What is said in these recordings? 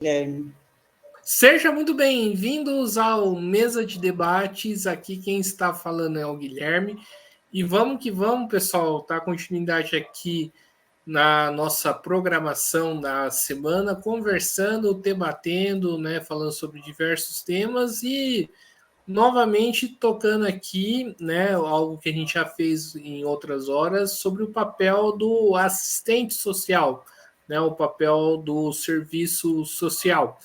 Guilherme. Sejam muito bem-vindos ao Mesa de Debates. Aqui quem está falando é o Guilherme. E vamos que vamos, pessoal, tá continuidade aqui na nossa programação da semana, conversando, debatendo, né, falando sobre diversos temas e novamente tocando aqui, né, algo que a gente já fez em outras horas sobre o papel do assistente social, né, o papel do serviço social.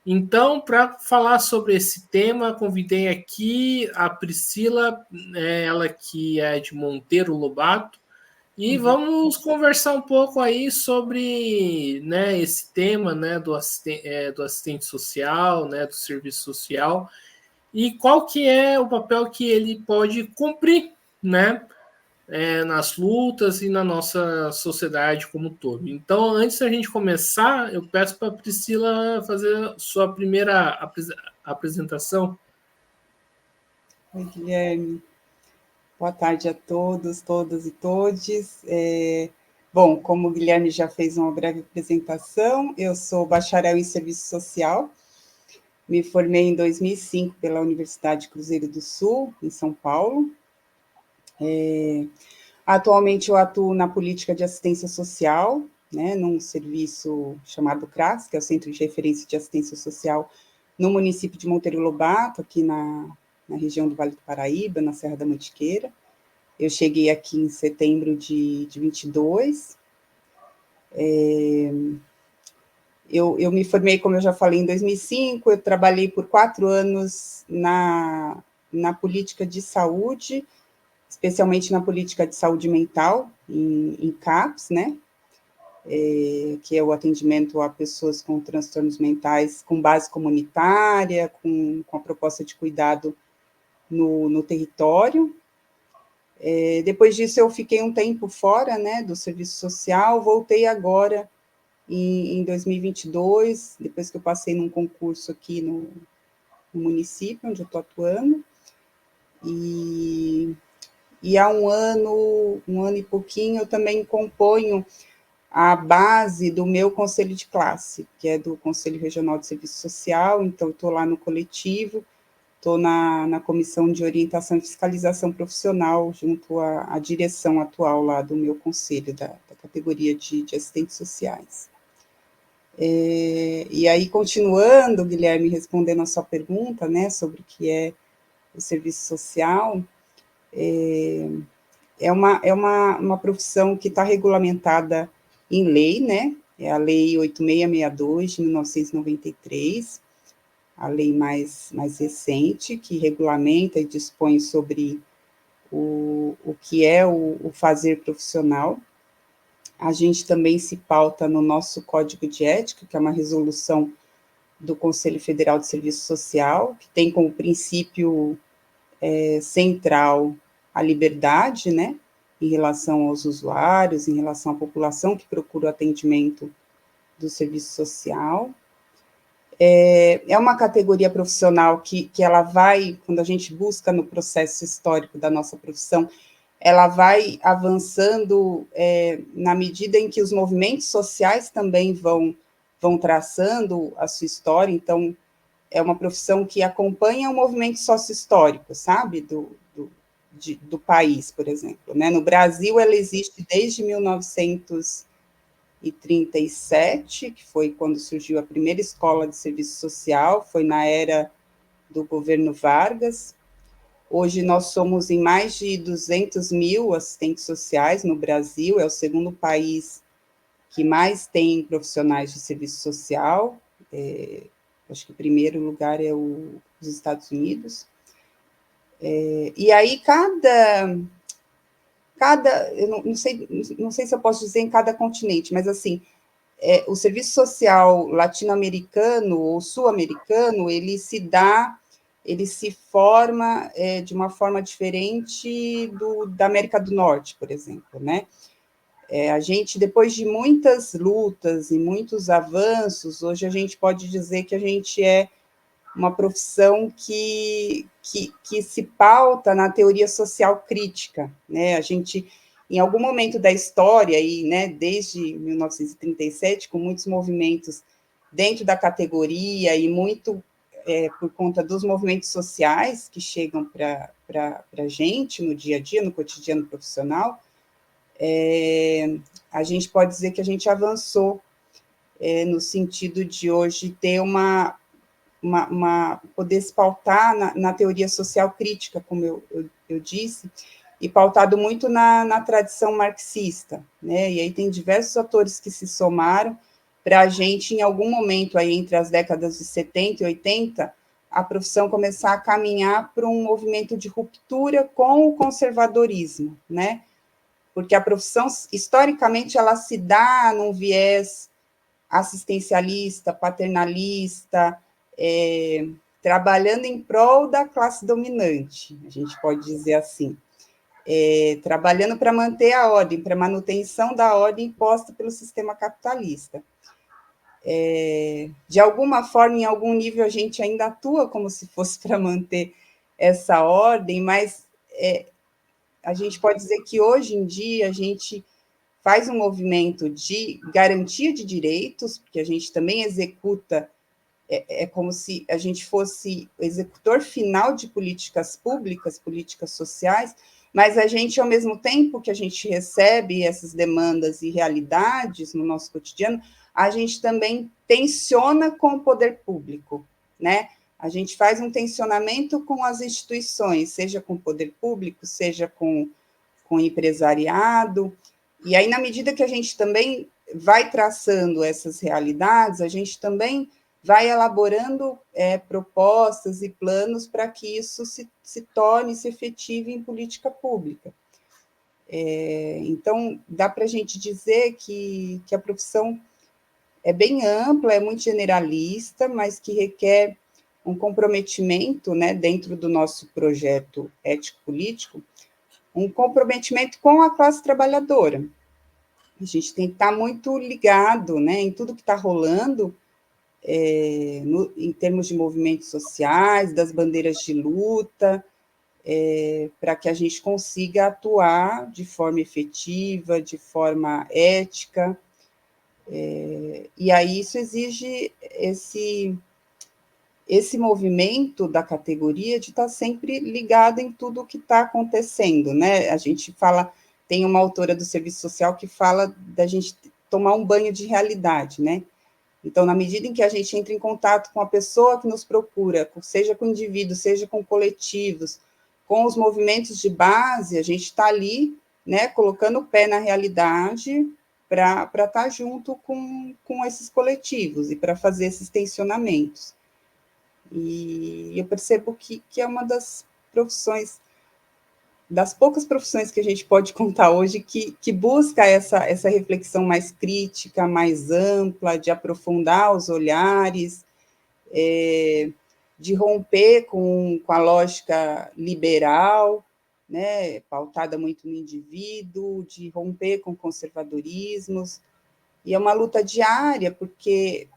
Então, para falar sobre esse tema, convidei aqui a Priscila, ela que é de Monteiro Lobato, e vamos conversar um pouco aí sobre, né, esse tema, né, do assistente social, né, do serviço social, e qual que é o papel que ele pode cumprir, né, nas lutas e na nossa sociedade como um todo. Então, antes da gente começar, eu peço para a Priscila fazer sua primeira apresentação. Oi, Guilherme. Boa tarde a todos, todas e todes. Bom, como o Guilherme já fez uma breve apresentação, eu sou bacharel em Serviço Social, me formei em 2005 pela Universidade Cruzeiro do Sul, em São Paulo. Atualmente eu atuo na política de assistência social, né, num serviço chamado CRAS, que é o Centro de Referência de Assistência Social, no município de Monteiro Lobato, aqui na região do Vale do Paraíba, na Serra da Mantiqueira. Eu cheguei aqui em setembro de 22. Eu me formei, como eu já falei, em 2005. Eu trabalhei por 4 anos na política de saúde, especialmente na política de saúde mental, em CAPS, né? Que é o atendimento a pessoas com transtornos mentais com base comunitária, com a proposta de cuidado no território. Depois disso, eu fiquei um tempo fora, né, do serviço social, voltei agora em 2022, depois que eu passei num concurso aqui no município onde eu estou atuando, e há um ano e pouquinho, eu também componho a base do meu conselho de classe, que é do Conselho Regional de Serviço Social. Então, estou lá no coletivo, estou na comissão de orientação e fiscalização profissional, junto à direção atual lá do meu conselho, da categoria de assistentes sociais. E aí, continuando, Guilherme, respondendo a sua pergunta, né, sobre o que é o serviço social, é uma profissão que está regulamentada em lei, né? É a Lei 8662, de 1993, a lei mais recente, que regulamenta e dispõe sobre o que é o fazer profissional. A gente também se pauta no nosso Código de Ética, que é uma resolução do Conselho Federal de Serviço Social, que tem como princípio central a liberdade, né, em relação aos usuários, em relação à população que procura o atendimento do serviço social. É uma categoria profissional que ela vai, quando a gente busca no processo histórico da nossa profissão, ela vai avançando na medida em que os movimentos sociais também vão traçando a sua história. Então, é uma profissão que acompanha o movimento sócio-histórico, sabe, do país, por exemplo, né? No Brasil, ela existe desde 1937, que foi quando surgiu a primeira escola de serviço social, foi na era do governo Vargas. Hoje nós somos em mais de 200 mil assistentes sociais no Brasil, é o segundo país que mais tem profissionais de serviço social, acho que o primeiro lugar é os Estados Unidos. E aí eu não sei se eu posso dizer em cada continente, mas assim, o serviço social latino-americano ou sul-americano, ele se forma de uma forma diferente da América do Norte, por exemplo, né? A gente, depois de muitas lutas e muitos avanços, hoje a gente pode dizer que a gente é uma profissão que se pauta na teoria social crítica, né? A gente, em algum momento da história, aí, né, desde 1937, com muitos movimentos dentro da categoria e muito por conta dos movimentos sociais que chegam para a gente no dia a dia, no cotidiano profissional, a gente pode dizer que a gente avançou no sentido de hoje ter poder se pautar na teoria social crítica, como eu disse, e pautado muito na tradição marxista, né? E aí tem diversos autores que se somaram para a gente, em algum momento, aí entre as décadas de 70 e 80, a profissão começar a caminhar para um movimento de ruptura com o conservadorismo, né? Porque a profissão, historicamente, ela se dá num viés assistencialista, paternalista, trabalhando em prol da classe dominante, a gente pode dizer assim. Trabalhando para manter a ordem, para a manutenção da ordem imposta pelo sistema capitalista. De alguma forma, em algum nível, a gente ainda atua como se fosse para manter essa ordem, mas a gente pode dizer que hoje em dia a gente faz um movimento de garantia de direitos, porque a gente também executa, como se a gente fosse o executor final de políticas públicas, políticas sociais, mas a gente, ao mesmo tempo que a gente recebe essas demandas e realidades no nosso cotidiano, a gente também tensiona com o poder público, né? A gente faz um tensionamento com as instituições, seja com o poder público, seja com o empresariado, e aí, na medida que a gente também vai traçando essas realidades, a gente também vai elaborando propostas e planos para que isso se torne, se efetive em política pública. Então, dá para a gente dizer que a profissão é bem ampla, é muito generalista, mas que requer um comprometimento, né, dentro do nosso projeto ético-político, um comprometimento com a classe trabalhadora. A gente tem que estar muito ligado, né, em tudo que está rolando, em termos de movimentos sociais, das bandeiras de luta, para que a gente consiga atuar de forma efetiva, de forma ética, e aí isso exige esse movimento da categoria de estar sempre ligado em tudo o que está acontecendo, né? A gente fala, tem uma autora do serviço social que fala da gente tomar um banho de realidade, né? Então, na medida em que a gente entra em contato com a pessoa que nos procura, seja com indivíduos, seja com coletivos, com os movimentos de base, a gente está ali, né, colocando o pé na realidade para estar junto com esses coletivos e para fazer esses tensionamentos. E eu percebo que é uma das profissões, das poucas profissões que a gente pode contar hoje, que busca essa reflexão mais crítica, mais ampla, de aprofundar os olhares, de romper com a lógica liberal, né, pautada muito no indivíduo, de romper com conservadorismos, e é uma luta diária, porque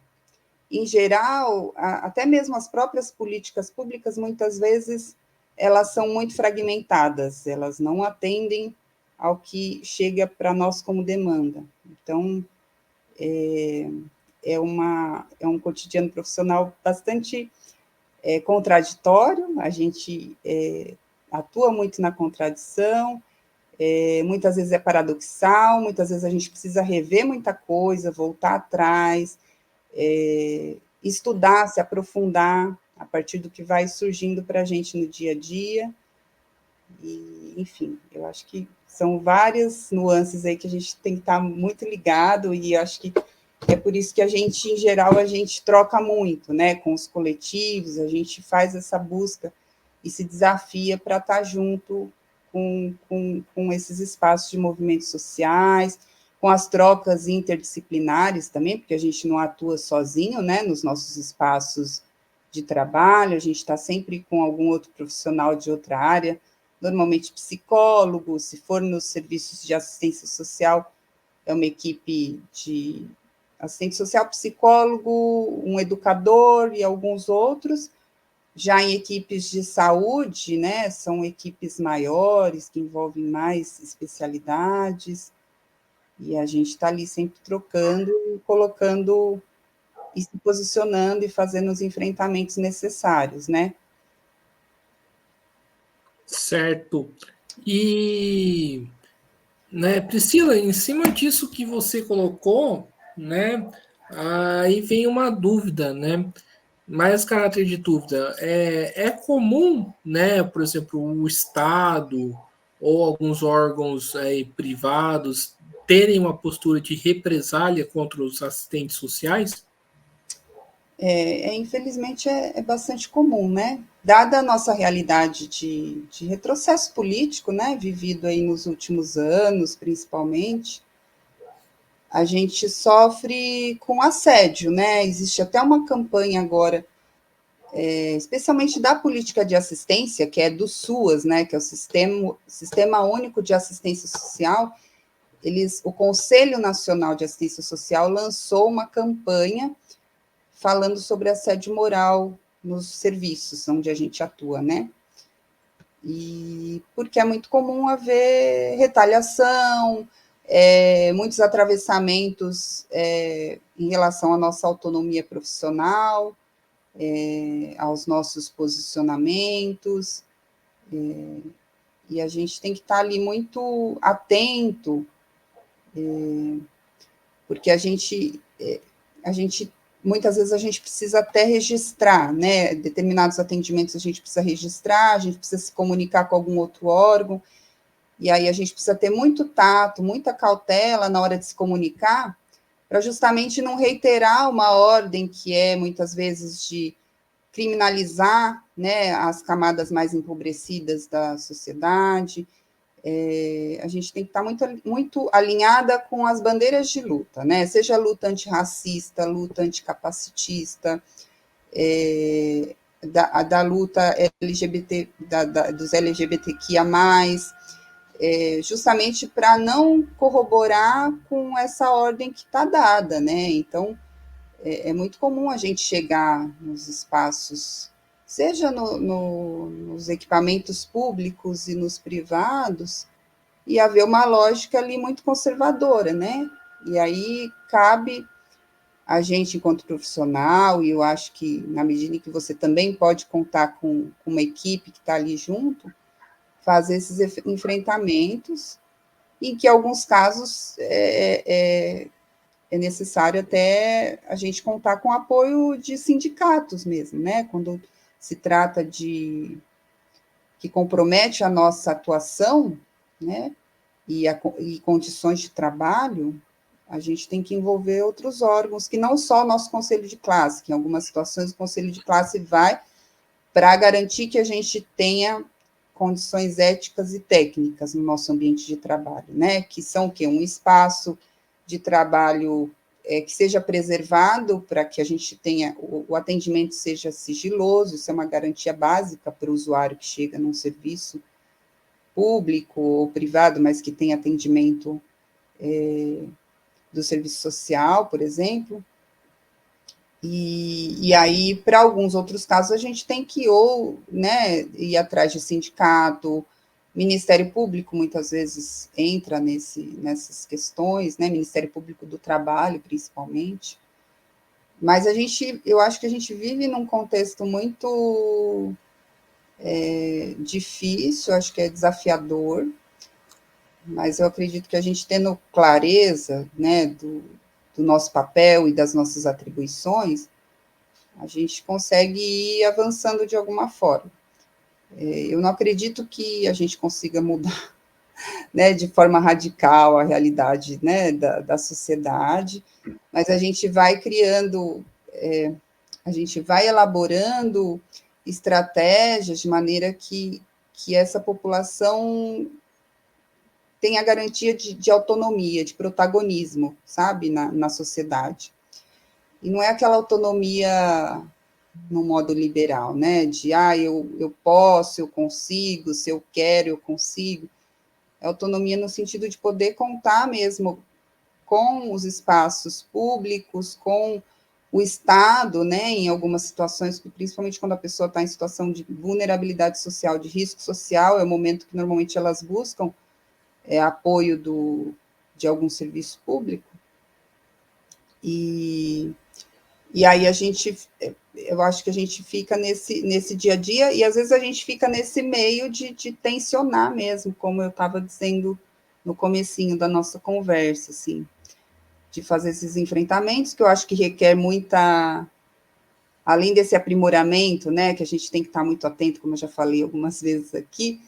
em geral, até mesmo as próprias políticas públicas, muitas vezes, elas são muito fragmentadas, elas não atendem ao que chega para nós como demanda. Então, é um cotidiano profissional bastante contraditório, a gente atua muito na contradição, muitas vezes é paradoxal, muitas vezes a gente precisa rever muita coisa, voltar atrás, estudar, se aprofundar a partir do que vai surgindo para a gente no dia a dia. E, enfim, eu acho que são várias nuances aí que a gente tem que estar muito ligado, e acho que é por isso que a gente, em geral, a gente troca muito, né, com os coletivos, a gente faz essa busca e se desafia para estar junto com esses espaços de movimentos sociais, com as trocas interdisciplinares também, porque a gente não atua sozinho, né, nos nossos espaços de trabalho, a gente está sempre com algum outro profissional de outra área, normalmente psicólogo, se for nos serviços de assistência social, é uma equipe de assistente social, psicólogo, um educador e alguns outros. Já em equipes de saúde, né, são equipes maiores, que envolvem mais especialidades, e a gente está ali sempre trocando e colocando e se posicionando e fazendo os enfrentamentos necessários, né? Certo. E, né, Priscila, em cima disso que você colocou, né, aí vem uma dúvida, né? Mais caráter de dúvida. É comum, né, por exemplo, o Estado ou alguns órgãos aí, privados terem uma postura de represália contra os assistentes sociais? Infelizmente, é bastante comum, né? Dada a nossa realidade de retrocesso político, né, vivido aí nos últimos anos, principalmente, a gente sofre com assédio, né? Existe até uma campanha agora, especialmente da política de assistência, que é do SUAS, né, que é o Sistema Único de Assistência Social. O Conselho Nacional de Assistência Social lançou uma campanha falando sobre assédio moral nos serviços onde a gente atua, né? E porque é muito comum haver retaliação, muitos atravessamentos em relação à nossa autonomia profissional, aos nossos posicionamentos, e a gente tem que estar ali muito atento, porque a gente muitas vezes a gente precisa até registrar, né? Determinados atendimentos a gente precisa registrar, a gente precisa se comunicar com algum outro órgão, e aí a gente precisa ter muito tato, muita cautela na hora de se comunicar, para justamente não reiterar uma ordem que é, muitas vezes, de criminalizar, né, as camadas mais empobrecidas da sociedade. A gente tem que estar muito, muito alinhada com as bandeiras de luta, né? Seja luta antirracista, luta anticapacitista, da luta LGBT, dos LGBTQIA+, justamente para não corroborar com essa ordem que está dada, né? Então, é muito comum a gente chegar nos espaços, seja nos equipamentos públicos e nos privados, e haver uma lógica ali muito conservadora, né? E aí cabe a gente, enquanto profissional, e eu acho que na medida em que você também pode contar com uma equipe que está ali junto, fazer esses enfrentamentos, em que, em alguns casos, é necessário até a gente contar com o apoio de sindicatos mesmo, né? Quando se trata de que compromete a nossa atuação, né? E condições de trabalho, a gente tem que envolver outros órgãos, que não só o nosso conselho de classe, que em algumas situações o conselho de classe vai para garantir que a gente tenha condições éticas e técnicas no nosso ambiente de trabalho, né? Que são o quê? Um espaço de trabalho que seja preservado para que a gente tenha, o atendimento seja sigiloso, isso é uma garantia básica para o usuário que chega num serviço público ou privado, mas que tem atendimento do serviço social, por exemplo. E aí, para alguns outros casos, a gente tem que ou, né, ir atrás de sindicato, Ministério Público muitas vezes entra nessas questões, né, Ministério Público do Trabalho, principalmente. Mas eu acho que a gente vive num contexto muito difícil, acho que é desafiador, mas eu acredito que a gente tendo clareza, né, do nosso papel e das nossas atribuições, a gente consegue ir avançando de alguma forma. Eu não acredito que a gente consiga mudar, né, de forma radical a realidade, né, da sociedade, mas a gente vai criando, a gente vai elaborando estratégias de maneira que essa população tenha a garantia de autonomia, de protagonismo, sabe, na sociedade. E não é aquela autonomia no modo liberal, né? De eu posso, eu consigo, se eu quero, eu consigo. É autonomia no sentido de poder contar mesmo com os espaços públicos, com o Estado, né? Em algumas situações, principalmente quando a pessoa está em situação de vulnerabilidade social, de risco social, é o momento que normalmente elas buscam apoio de algum serviço público. E aí eu acho que a gente fica nesse dia a dia, e às vezes a gente fica nesse meio de tensionar mesmo, como eu estava dizendo no comecinho da nossa conversa, assim, de fazer esses enfrentamentos, que eu acho que requer muita, além desse aprimoramento, né, que a gente tem que estar muito atento, como eu já falei algumas vezes aqui,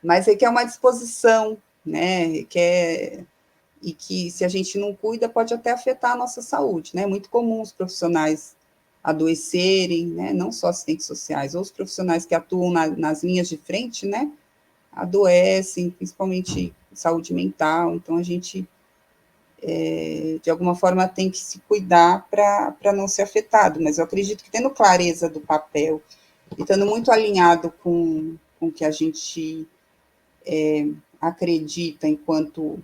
mas requer uma disposição, né, requer, e que se a gente não cuida, pode até afetar a nossa saúde, né, é muito comum os profissionais adoecerem, né, não só assistentes sociais, ou os profissionais que atuam nas linhas de frente, né, adoecem, principalmente saúde mental, então a gente, de alguma forma, tem que se cuidar para não ser afetado, mas eu acredito que tendo clareza do papel e estando muito alinhado com o que a gente acredita enquanto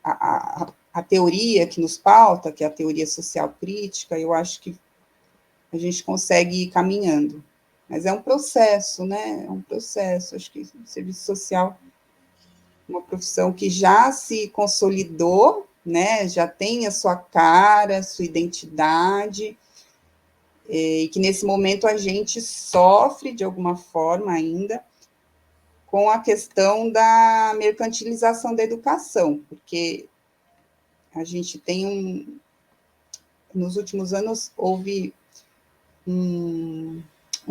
a teoria que nos pauta, que é a teoria social crítica, eu acho que a gente consegue ir caminhando. Mas é um processo, né? É um processo. Acho que o serviço social é uma profissão que já se consolidou, né? Já tem a sua cara, sua identidade, e que nesse momento a gente sofre de alguma forma ainda com a questão da mercantilização da educação, porque a gente tem nos últimos anos houve um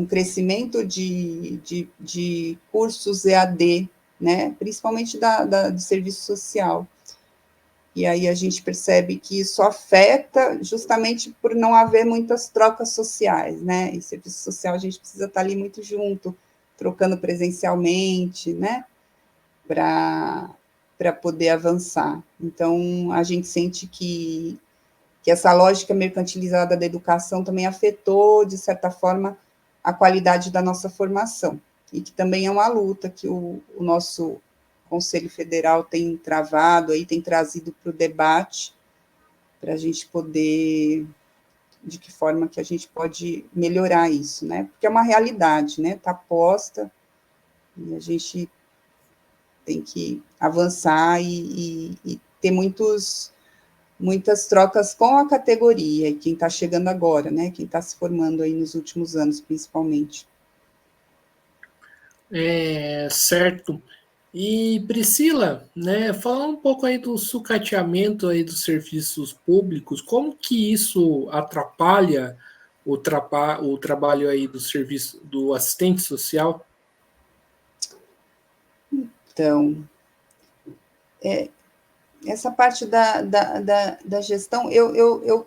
crescimento de cursos EAD, né, principalmente do serviço social. E aí a gente percebe que isso afeta justamente por não haver muitas trocas sociais, né? Em serviço social a gente precisa estar ali muito junto, trocando presencialmente, né? Para poder avançar. Então, a gente sente que essa lógica mercantilizada da educação também afetou, de certa forma, a qualidade da nossa formação, e que também é uma luta que o nosso Conselho Federal tem travado, aí, tem trazido para o debate, para a gente poder, de que forma que a gente pode melhorar isso, né? Porque é uma realidade, né? Está posta, e a gente tem que avançar e ter muitas trocas com a categoria, e quem está chegando agora, né? Quem está se formando aí nos últimos anos, principalmente. Certo. E Priscila, né, falar um pouco aí do sucateamento aí dos serviços públicos, como que isso atrapalha o trabalho aí do serviço do assistente social? Então, essa parte da gestão, eu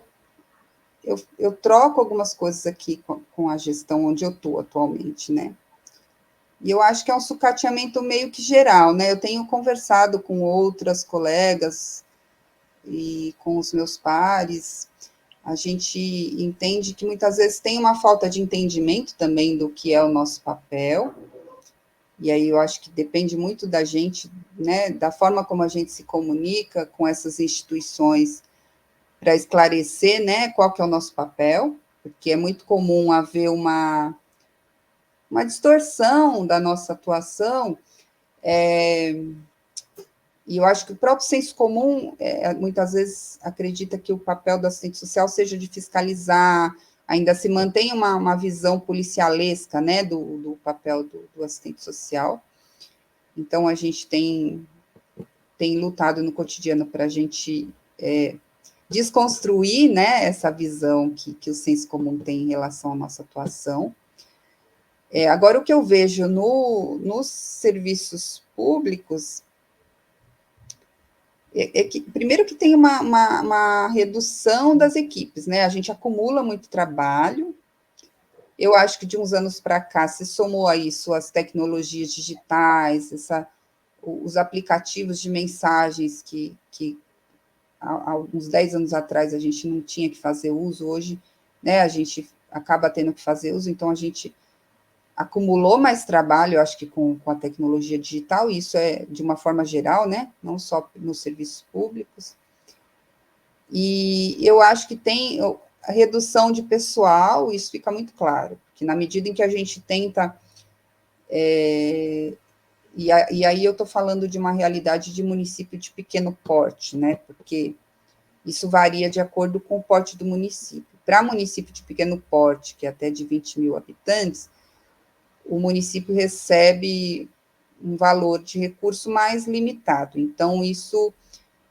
troco algumas coisas aqui com a gestão onde eu estou atualmente, né? E eu acho que é um sucateamento meio que geral, né? Eu tenho conversado com outras colegas e com os meus pares, a gente entende que muitas vezes tem uma falta de entendimento também do que é o nosso papel, e aí eu acho que depende muito da gente, né, da forma como a gente se comunica com essas instituições para esclarecer, né, qual que é o nosso papel, porque é muito comum haver uma distorção da nossa atuação, e eu acho que o próprio senso comum, muitas vezes, acredita que o papel do assistente social seja de fiscalizar, ainda se mantém uma visão policialesca, né, do papel do assistente social. Então, a gente tem lutado no cotidiano para a gente desconstruir, né, essa visão que o senso comum tem em relação à nossa atuação. Agora, o que eu vejo nos serviços públicos que, primeiro, que tem uma redução das equipes, né? A gente acumula muito trabalho. Eu acho que de uns anos para cá se somou a isso as tecnologias digitais, os aplicativos de mensagens que há uns 10 anos atrás a gente não tinha que fazer uso, hoje, né, a gente acaba tendo que fazer uso, então a gente acumulou mais trabalho, eu acho que com a tecnologia digital, e isso é de uma forma geral, né, não só nos serviços públicos, e eu acho que tem a redução de pessoal, isso fica muito claro, que na medida em que a gente tenta, e aí eu estou falando de uma realidade de município de pequeno porte, né, porque isso varia de acordo com o porte do município. para município de pequeno porte, que é até de 20 mil habitantes, o município recebe um valor de recurso mais limitado. Então, isso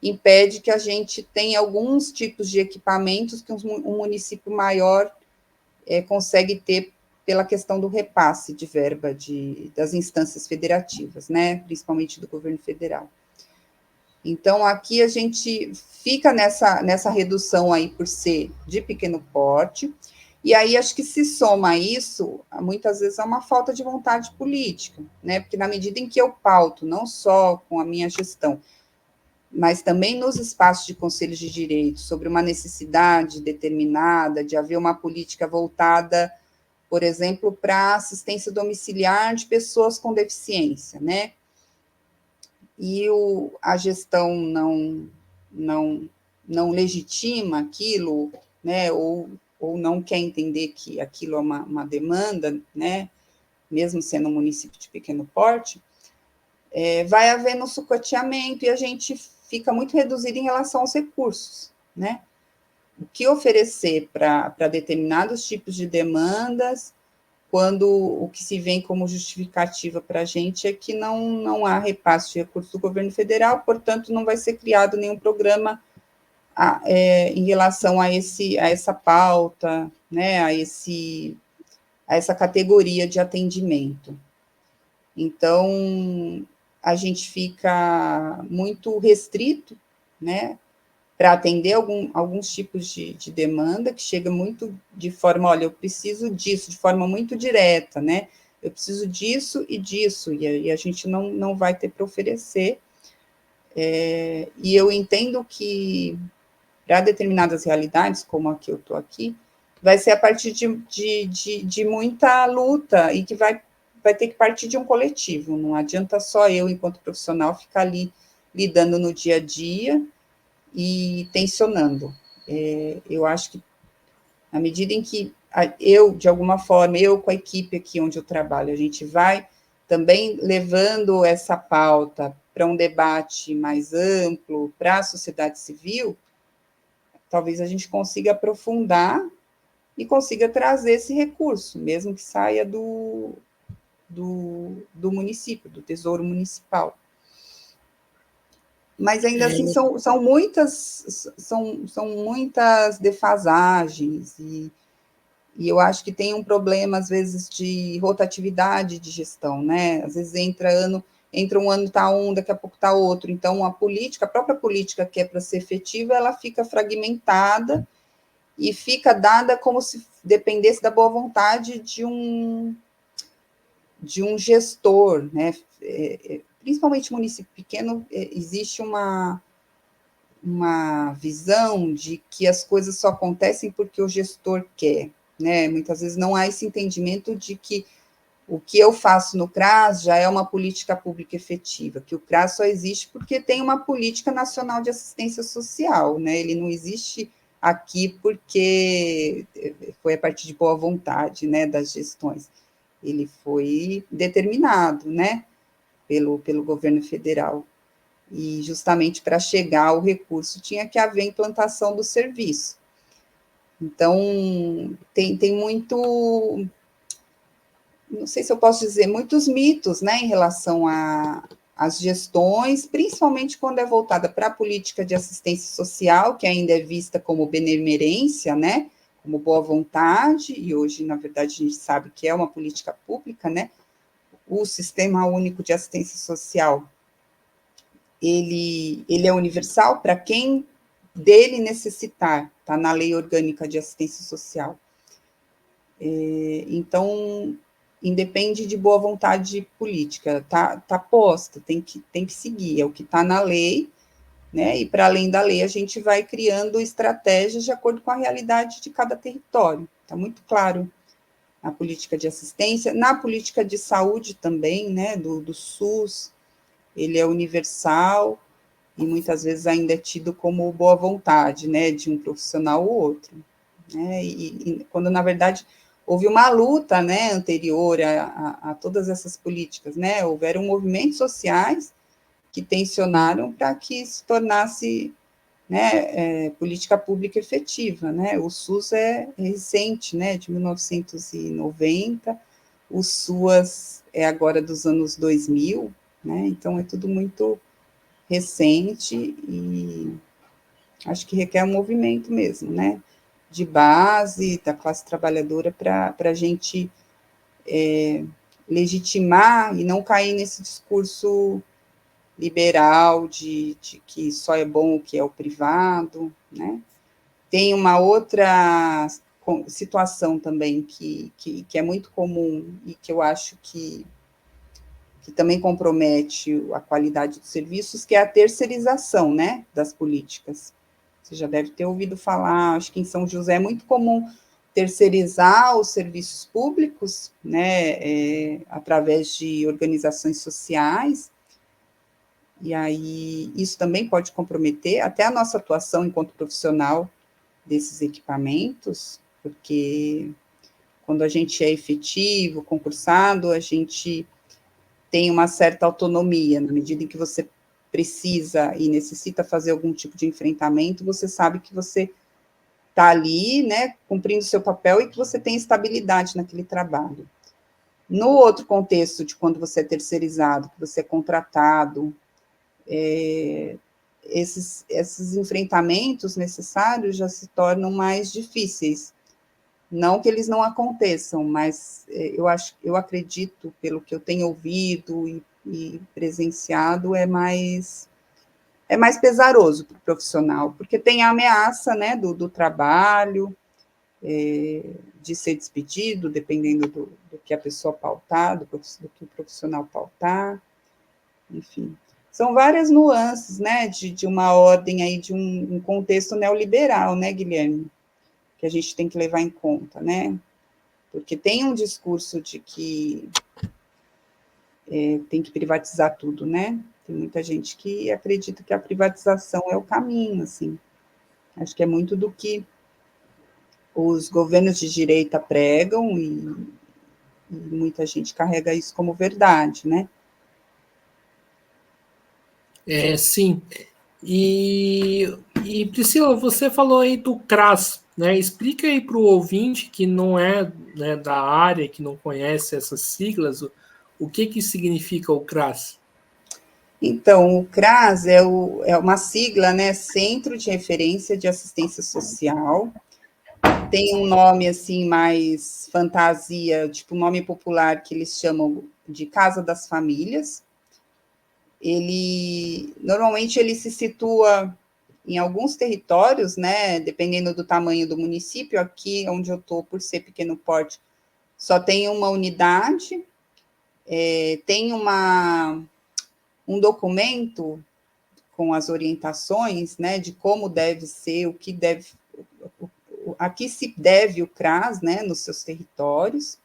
impede que a gente tenha alguns tipos de equipamentos que um município maior consegue ter pela questão do repasse de verba das instâncias federativas, né, principalmente do governo federal. Então, aqui a gente fica nessa redução aí por ser de pequeno porte, e aí acho que se soma isso, muitas vezes é uma falta de vontade política, né, porque na medida em que eu pauto, não só com a minha gestão, mas também nos espaços de conselhos de direito, sobre uma necessidade determinada de haver uma política voltada, por exemplo, para assistência domiciliar de pessoas com deficiência, né? E a gestão não legitima aquilo, né? Ou não quer entender que aquilo é uma demanda, né? Mesmo sendo um município de pequeno porte, vai havendo sucateamento e a gente fica muito reduzido em relação aos recursos, né? O que oferecer para determinados tipos de demandas, quando o que se vem como justificativa para a gente é que não há repasse de recursos do governo federal, portanto, não vai ser criado nenhum programa em relação a essa pauta, né, a essa categoria de atendimento. Então, a gente fica muito restrito, né, para atender alguns tipos de demanda, que chega muito de forma, olha, eu preciso disso, de forma muito direta, né, eu preciso disso e disso, e a gente não vai ter para oferecer, e eu entendo que, para determinadas realidades, como a que eu estou aqui, vai ser a partir de muita luta, e que vai ter que partir de um coletivo, não adianta só eu, enquanto profissional, ficar ali lidando no dia a dia e tensionando. Eu acho que, à medida em que eu, de alguma forma, eu com a equipe aqui onde eu trabalho, a gente vai também levando essa pauta para um debate mais amplo, para a sociedade civil, talvez a gente consiga aprofundar e consiga trazer esse recurso, mesmo que saia do município, do Tesouro Municipal. Mas ainda assim são muitas defasagens, e eu acho que tem um problema, às vezes, de rotatividade de gestão, né? Às vezes entra um ano está daqui a pouco está outro. Então, a própria política que é para ser efetiva, ela fica fragmentada e fica dada como se dependesse da boa vontade de um gestor, né? Principalmente município pequeno, existe uma visão de que as coisas só acontecem porque o gestor quer, né? Muitas vezes não há esse entendimento de que o que eu faço no CRAS já é uma política pública efetiva, que o CRAS só existe porque tem uma política nacional de assistência social, né? Ele não existe aqui porque foi a partir de boa vontade, né, das gestões. Ele foi determinado, né, pelo governo federal. E justamente para chegar ao recurso tinha que haver implantação do serviço. Então, tem muito, não sei se eu posso dizer, muitos mitos, né, em relação às gestões, principalmente quando é voltada para a política de assistência social, que ainda é vista como benemerência, né, como boa vontade, e hoje, na verdade, a gente sabe que é uma política pública, né. O Sistema Único de Assistência Social, ele é universal para quem dele necessitar, está na Lei Orgânica de Assistência Social. Então, independe de boa vontade política, tá posta, tem que seguir, é o que está na lei, né? E para além da lei, a gente vai criando estratégias de acordo com a realidade de cada território. Está muito claro na política de assistência, na política de saúde também, né? Do SUS, ele é universal e muitas vezes ainda é tido como boa vontade, né? De um profissional ou outro, né? E quando na verdade houve uma luta, né, anterior a todas essas políticas, né, houveram movimentos sociais que tensionaram para que se tornasse né, política pública efetiva, né? O SUS é recente, né, de 1990, o SUAS é agora dos anos 2000, né? Então é tudo muito recente e acho que requer um movimento mesmo, né? De base da classe trabalhadora para a gente legitimar e não cair nesse discurso liberal de que só é bom o que é o privado, né? Tem uma outra situação também que é muito comum e que eu acho que também compromete a qualidade dos serviços, que é a terceirização, né, das políticas. Você já deve ter ouvido falar, acho que em São José é muito comum terceirizar os serviços públicos, né, através de organizações sociais, e aí isso também pode comprometer até a nossa atuação enquanto profissional desses equipamentos, porque quando a gente é efetivo, concursado, a gente tem uma certa autonomia, na medida em que você precisa e necessita fazer algum tipo de enfrentamento, você sabe que você está ali, né, cumprindo seu papel e que você tem estabilidade naquele trabalho. No outro contexto de quando você é terceirizado, que você é contratado, esses enfrentamentos necessários já se tornam mais difíceis. Não que eles não aconteçam, mas eu acredito, pelo que eu tenho ouvido e presenciado, é mais pesaroso para o profissional, porque tem a ameaça, né, do trabalho, de ser despedido, dependendo do que a pessoa pautar, do que o profissional pautar, enfim. São várias nuances, né, de uma ordem aí, de um contexto neoliberal, né, Guilherme, que a gente tem que levar em conta, né? Porque tem um discurso de que tem que privatizar tudo, né? Tem muita gente que acredita que a privatização é o caminho, assim. Acho que é muito do que os governos de direita pregam e muita gente carrega isso como verdade, né? Sim. E Priscila, você falou aí do CRAS, né? Explica aí para o ouvinte que não é, né, da área, que não conhece essas siglas, o que significa o CRAS? Então, o CRAS é uma sigla, né? Centro de Referência de Assistência Social. Tem um nome, assim, mais fantasia, tipo, nome popular que eles chamam de Casa das Famílias. Normalmente, ele se situa em alguns territórios, né? Dependendo do tamanho do município. Aqui, onde eu estou, por ser pequeno porte, só tem uma unidade, tem um documento com as orientações, né, de como deve ser, a que se deve o CRAS, né, nos seus territórios.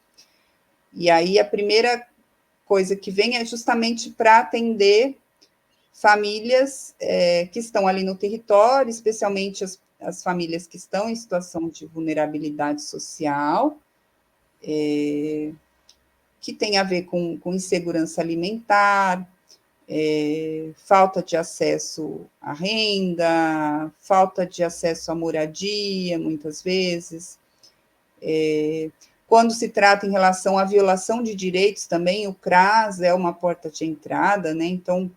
E aí a primeira coisa que vem é justamente para atender famílias que estão ali no território, especialmente as famílias que estão em situação de vulnerabilidade social, que tem a ver com insegurança alimentar, falta de acesso à renda, falta de acesso à moradia, muitas vezes. Quando se trata em relação à violação de direitos também, o CRAS é uma porta de entrada, né? Então,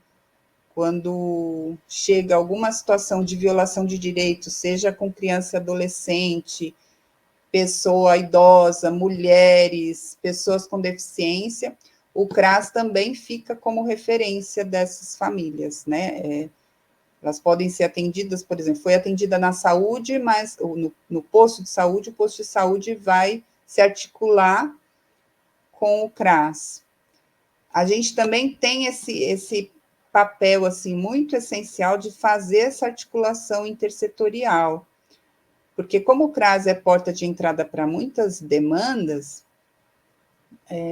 quando chega alguma situação de violação de direitos, seja com criança e adolescente, pessoa idosa, mulheres, pessoas com deficiência, o CRAS também fica como referência dessas famílias, né? Elas podem ser atendidas, por exemplo, foi atendida na saúde, mas no posto de saúde, o posto de saúde vai se articular com o CRAS. A gente também tem esse papel assim muito essencial de fazer essa articulação intersetorial, porque como o CRAS é porta de entrada para muitas demandas,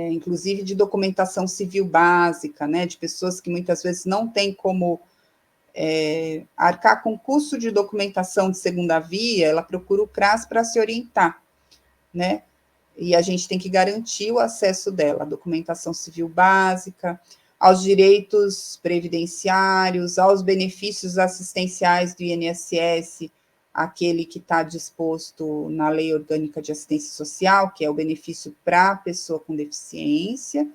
inclusive de documentação civil básica, né, de pessoas que muitas vezes não têm como arcar com custo de documentação de segunda via, ela procura o CRAS para se orientar, né? E a gente tem que garantir o acesso dela, a documentação civil básica, aos direitos previdenciários, aos benefícios assistenciais do INSS, aquele que está disposto na Lei Orgânica de Assistência Social, que é o benefício para a pessoa com deficiência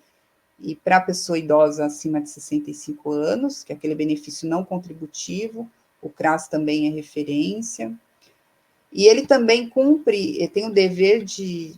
e para a pessoa idosa acima de 65 anos, que é aquele benefício não contributivo, o CRAS também é referência. E ele também cumpre, tem o dever de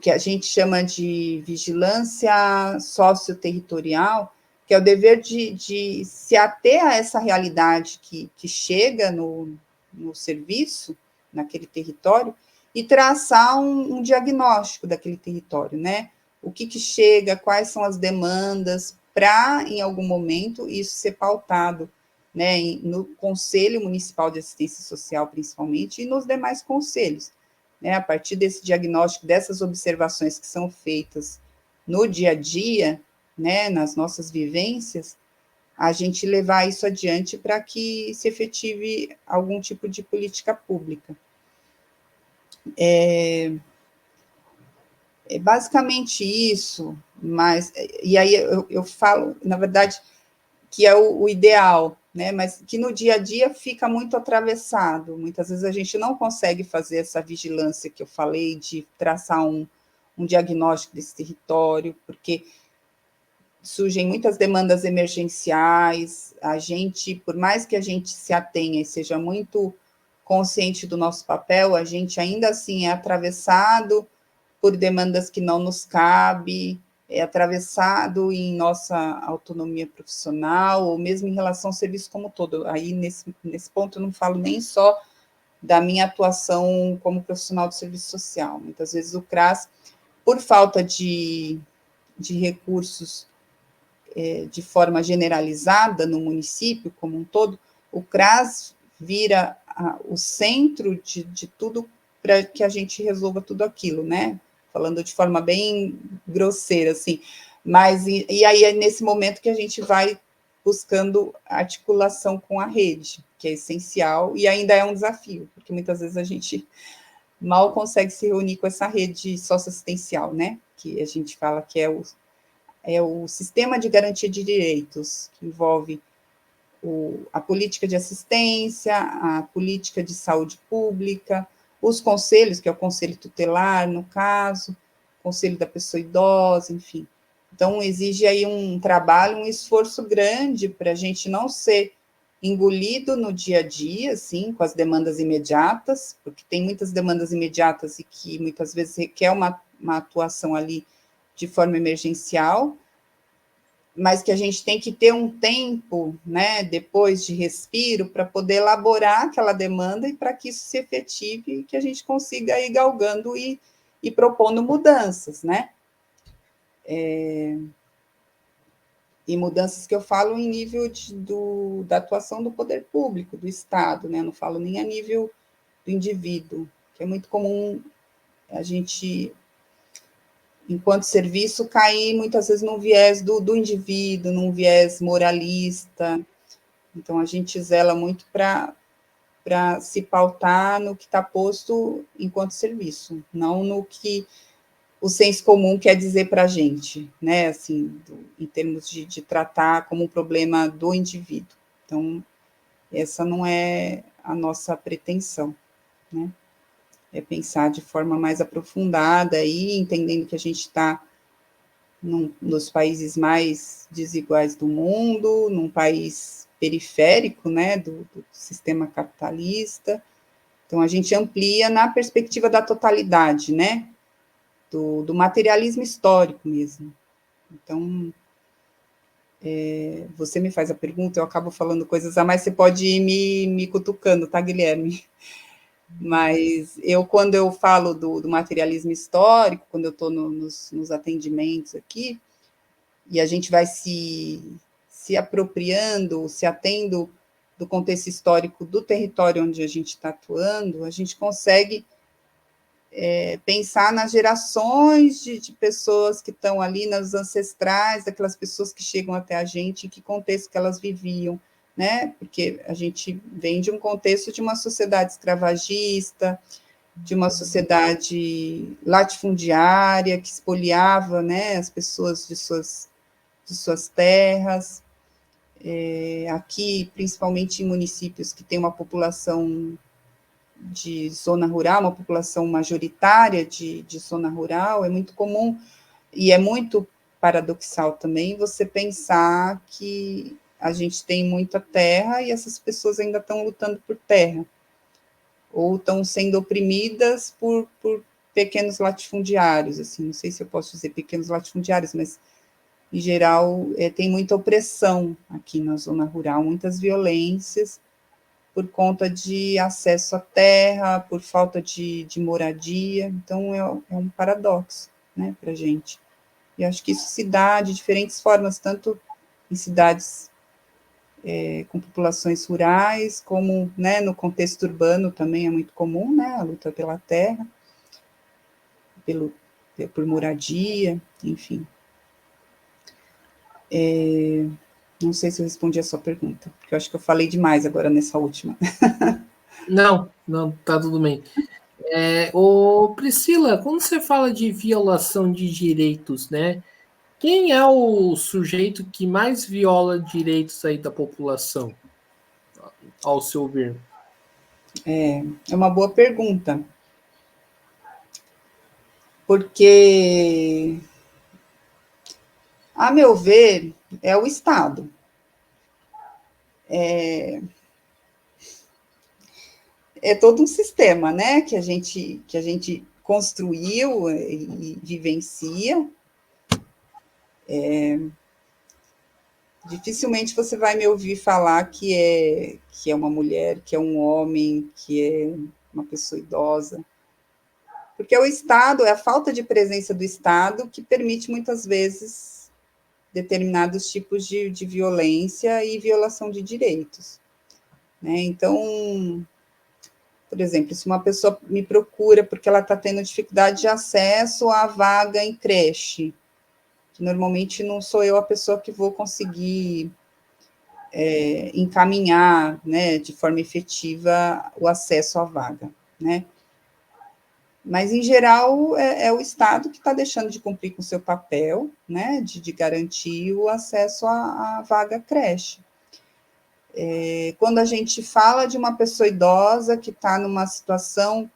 que a gente chama de vigilância socioterritorial, que é o dever de se ater a essa realidade que chega no serviço, naquele território, e traçar um diagnóstico daquele território, né? O que chega, quais são as demandas, para, em algum momento, isso ser pautado, né, no Conselho Municipal de Assistência Social, principalmente, e nos demais conselhos. Né, a partir desse diagnóstico, dessas observações que são feitas no dia a dia, né, nas nossas vivências, a gente levar isso adiante para que se efetive algum tipo de política pública. É basicamente isso, mas, e aí eu falo, na verdade, que é o ideal, né? Mas que no dia a dia fica muito atravessado. Muitas vezes a gente não consegue fazer essa vigilância que eu falei, de traçar um diagnóstico desse território, porque surgem muitas demandas emergenciais, a gente, por mais que a gente se atenha e seja muito consciente do nosso papel, a gente ainda assim é atravessado por demandas que não nos cabe, é atravessado em nossa autonomia profissional, ou mesmo em relação ao serviço como todo. Aí, nesse ponto, eu não falo nem só da minha atuação como profissional de serviço social. Muitas vezes o CRAS, por falta de recursos de forma generalizada no município como um todo, o CRAS vira o centro de tudo para que a gente resolva tudo aquilo, né? Falando de forma bem grosseira, assim. Mas, e aí é nesse momento que a gente vai buscando articulação com a rede, que é essencial, e ainda é um desafio, porque muitas vezes a gente mal consegue se reunir com essa rede socioassistencial, né? Que a gente fala que é o sistema de garantia de direitos, que envolve a política de assistência, a política de saúde pública, os conselhos, que é o conselho tutelar, no caso, conselho da pessoa idosa, enfim. Então, exige aí um trabalho, um esforço grande para a gente não ser engolido no dia a dia, assim, com as demandas imediatas, porque tem muitas demandas imediatas e que muitas vezes requer uma atuação ali de forma emergencial, mas que a gente tem que ter um tempo, né, depois de respiro, para poder elaborar aquela demanda e para que isso se efetive e que a gente consiga ir galgando e propondo mudanças, né? E mudanças que eu falo em nível da atuação do poder público, do Estado, né? Não falo nem a nível do indivíduo, que é muito comum a gente, enquanto serviço, cair muitas vezes num viés do indivíduo, num viés moralista. Então, a gente zela muito para se pautar no que está posto enquanto serviço, não no que o senso comum quer dizer para a gente, né? Assim, em termos de tratar como um problema do indivíduo. Então, essa não é a nossa pretensão, né? É pensar de forma mais aprofundada e entendendo que a gente está nos países mais desiguais do mundo, num país periférico, né, do sistema capitalista. Então, a gente amplia na perspectiva da totalidade, né, do materialismo histórico mesmo. Então, você me faz a pergunta, eu acabo falando coisas a mais, você pode ir me cutucando, tá, Guilherme? Mas quando eu falo do materialismo histórico, quando eu estou nos atendimentos aqui, e a gente vai se apropriando, se atendo do contexto histórico do território onde a gente está atuando, a gente consegue pensar nas gerações de pessoas que estão ali, nos ancestrais, daquelas pessoas que chegam até a gente, em que contexto que elas viviam, né? Porque a gente vem de um contexto de uma sociedade escravagista, de uma sociedade latifundiária, que expoliava, né, as pessoas de suas de suas terras, aqui, principalmente em municípios que têm uma população de zona rural, uma população majoritária de zona rural, é muito comum, e é muito paradoxal também, você pensar que a gente tem muita terra e essas pessoas ainda estão lutando por terra, ou estão sendo oprimidas por pequenos latifundiários, assim, não sei se eu posso dizer pequenos latifundiários, mas, em geral, tem muita opressão aqui na zona rural, muitas violências, por conta de acesso à terra, por falta de moradia, então é um paradoxo, né, para a gente. E acho que isso se dá de diferentes formas, tanto em cidades com populações rurais, como, né, no contexto urbano também é muito comum, né, a luta pela terra, por moradia, enfim. Não sei se eu respondi a sua pergunta, porque eu acho que eu falei demais agora nessa última. Não, não, tá tudo bem. Priscila, quando você fala de violação de direitos, né? Quem é o sujeito que mais viola direitos aí da população, ao seu ver? É uma boa pergunta, porque, a meu ver, é o Estado. É todo um sistema, né, que a gente construiu e vivencia. Dificilmente você vai me ouvir falar que é uma mulher, que é um homem, que é uma pessoa idosa, porque é o Estado, é a falta de presença do Estado que permite muitas vezes determinados tipos de violência e violação de direitos, né? Então, por exemplo, se uma pessoa me procura porque ela está tendo dificuldade de acesso à vaga em creche, que normalmente não sou eu a pessoa que vou conseguir encaminhar, né, de forma efetiva o acesso à vaga, né? Mas, em geral, é o Estado que está deixando de cumprir com o seu papel, né, de garantir o acesso à vaga creche. Quando a gente fala de uma pessoa idosa que está numa situação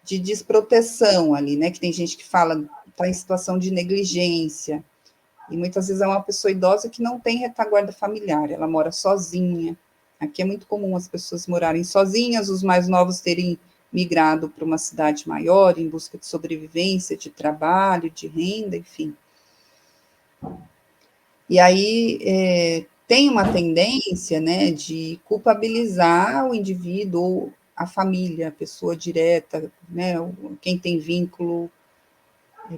de desproteção ali, né, que tem gente que fala está em situação de negligência, e muitas vezes é uma pessoa idosa que não tem retaguarda familiar, ela mora sozinha. Aqui é muito comum as pessoas morarem sozinhas, os mais novos terem migrado para uma cidade maior em busca de sobrevivência, de trabalho, de renda, enfim. E aí tem uma tendência, né, de culpabilizar o indivíduo ou a família, a pessoa direta, né, quem tem vínculo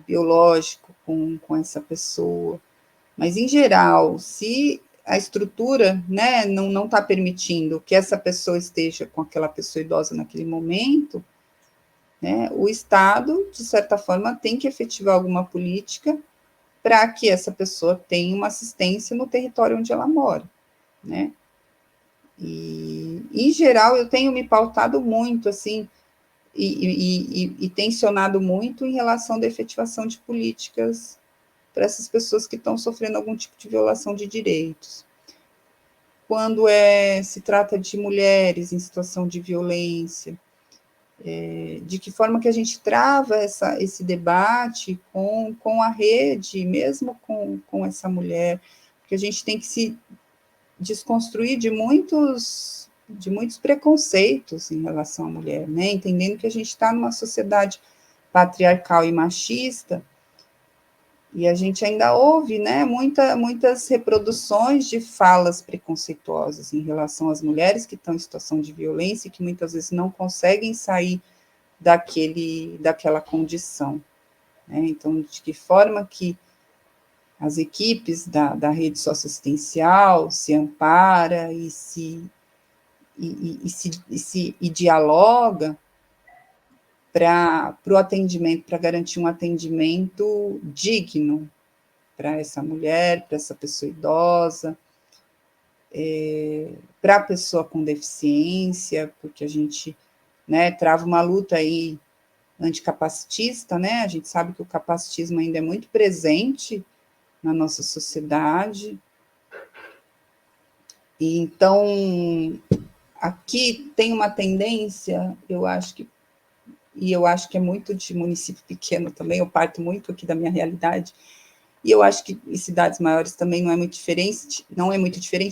biológico com essa pessoa. Mas, em geral, se a estrutura, né, não está permitindo que essa pessoa esteja com aquela pessoa idosa naquele momento, né, o Estado, de certa forma, tem que efetivar alguma política para que essa pessoa tenha uma assistência no território onde ela mora, né? E, em geral, eu tenho me pautado muito, assim, e tensionado muito em relação à efetivação de políticas para essas pessoas que estão sofrendo algum tipo de violação de direitos. Quando se trata de mulheres em situação de violência, de que forma que a gente trava esse debate com a rede, mesmo com essa mulher, porque a gente tem que se desconstruir de muitos preconceitos em relação à mulher, né? Entendendo que a gente está numa sociedade patriarcal e machista, e a gente ainda ouve, né, muitas reproduções de falas preconceituosas em relação às mulheres que estão em situação de violência e que muitas vezes não conseguem sair daquela condição, né? Então, de que forma que as equipes da rede socioassistencial se ampara e dialoga para o atendimento, para garantir um atendimento digno para essa mulher, para essa pessoa idosa, para a pessoa com deficiência, porque a gente, né, trava uma luta aí anticapacitista, né? A gente sabe que o capacitismo ainda é muito presente na nossa sociedade. E então, aqui tem uma tendência, eu acho que é muito de município pequeno também, eu parto muito aqui da minha realidade, e eu acho que em cidades maiores também não é muito diferente,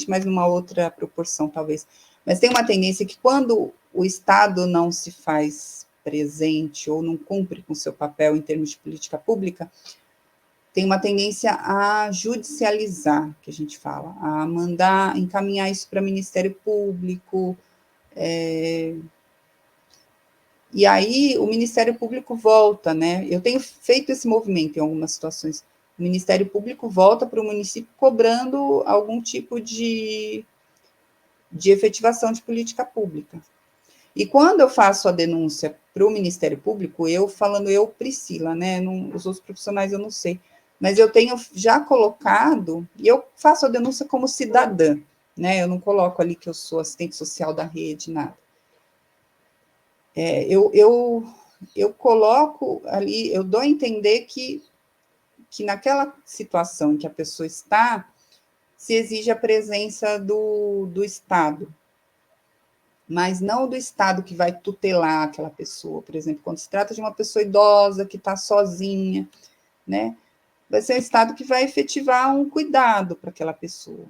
mas numa outra proporção, talvez. Mas tem uma tendência que quando o Estado não se faz presente ou não cumpre com seu papel em termos de política pública, tem uma tendência a judicializar, que a gente fala, a mandar, encaminhar isso para o Ministério Público, e aí o Ministério Público volta, né? Eu tenho feito esse movimento em algumas situações. O Ministério Público volta para o município cobrando algum tipo de efetivação de política pública. E quando eu faço a denúncia para o Ministério Público, Priscila, né? Os outros profissionais eu não sei, mas eu tenho já colocado, e eu faço a denúncia como cidadã, né? Eu não coloco ali que eu sou assistente social da rede, nada. Eu coloco ali, eu dou a entender que naquela situação em que a pessoa está, se exige a presença do Estado, mas não do Estado que vai tutelar aquela pessoa. Por exemplo, quando se trata de uma pessoa idosa que está sozinha, né? Vai ser o Estado que vai efetivar um cuidado para aquela pessoa.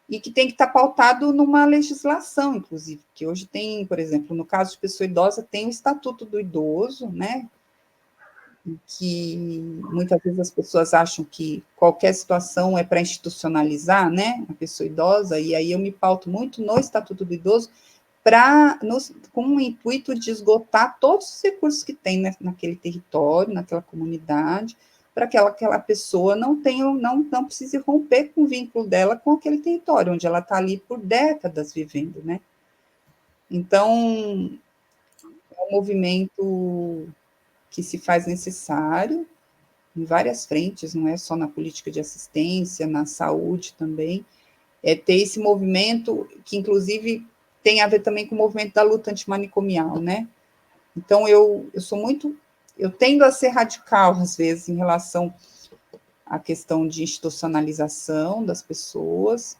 E que tem que estar pautado numa legislação, inclusive, que hoje tem, por exemplo, no caso de pessoa idosa, tem o Estatuto do Idoso, né? Que muitas vezes as pessoas acham que qualquer situação é para institucionalizar, né? A pessoa idosa, e aí eu me pauto muito no Estatuto do Idoso, com o intuito de esgotar todos os recursos que tem, né, naquele território, naquela comunidade, para que aquela pessoa não precise romper com o vínculo dela com aquele território, onde ela está ali por décadas vivendo, né? Então, é um movimento que se faz necessário em várias frentes, não é só na política de assistência, na saúde também, é ter esse movimento que, inclusive, tem a ver também com o movimento da luta antimanicomial, né? Então, eu tendo a ser radical, às vezes, em relação à questão de institucionalização das pessoas,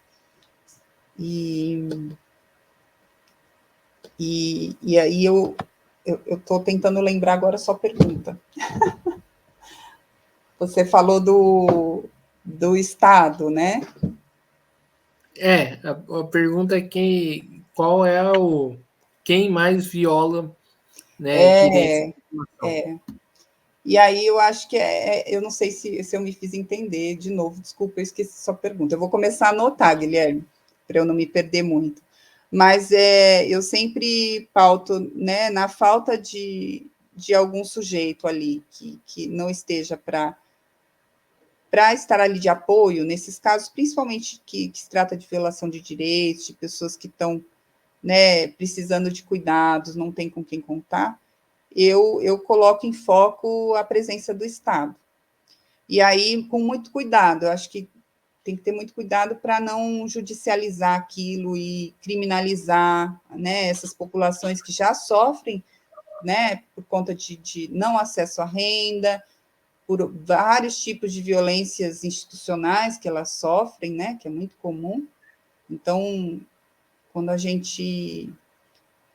e aí eu estou tentando lembrar agora a sua pergunta. Você falou do Estado, né? A pergunta é qual é quem mais viola, né, direitos da população. E aí eu acho que eu não sei se eu me fiz entender de novo, desculpa, eu esqueci sua pergunta. Eu vou começar a anotar, Guilherme, para eu não me perder muito. Mas eu sempre pauto, né, na falta de algum sujeito ali que não esteja para estar ali de apoio, nesses casos, principalmente que se trata de violação de direitos, de pessoas que estão, né, precisando de cuidados, não tem com quem contar, eu coloco em foco a presença do Estado. E aí, com muito cuidado, eu acho que tem que ter muito cuidado para não judicializar aquilo e criminalizar, né, essas populações que já sofrem, né, por conta de não acesso à renda, por vários tipos de violências institucionais que elas sofrem, né, que é muito comum. Então, quando a gente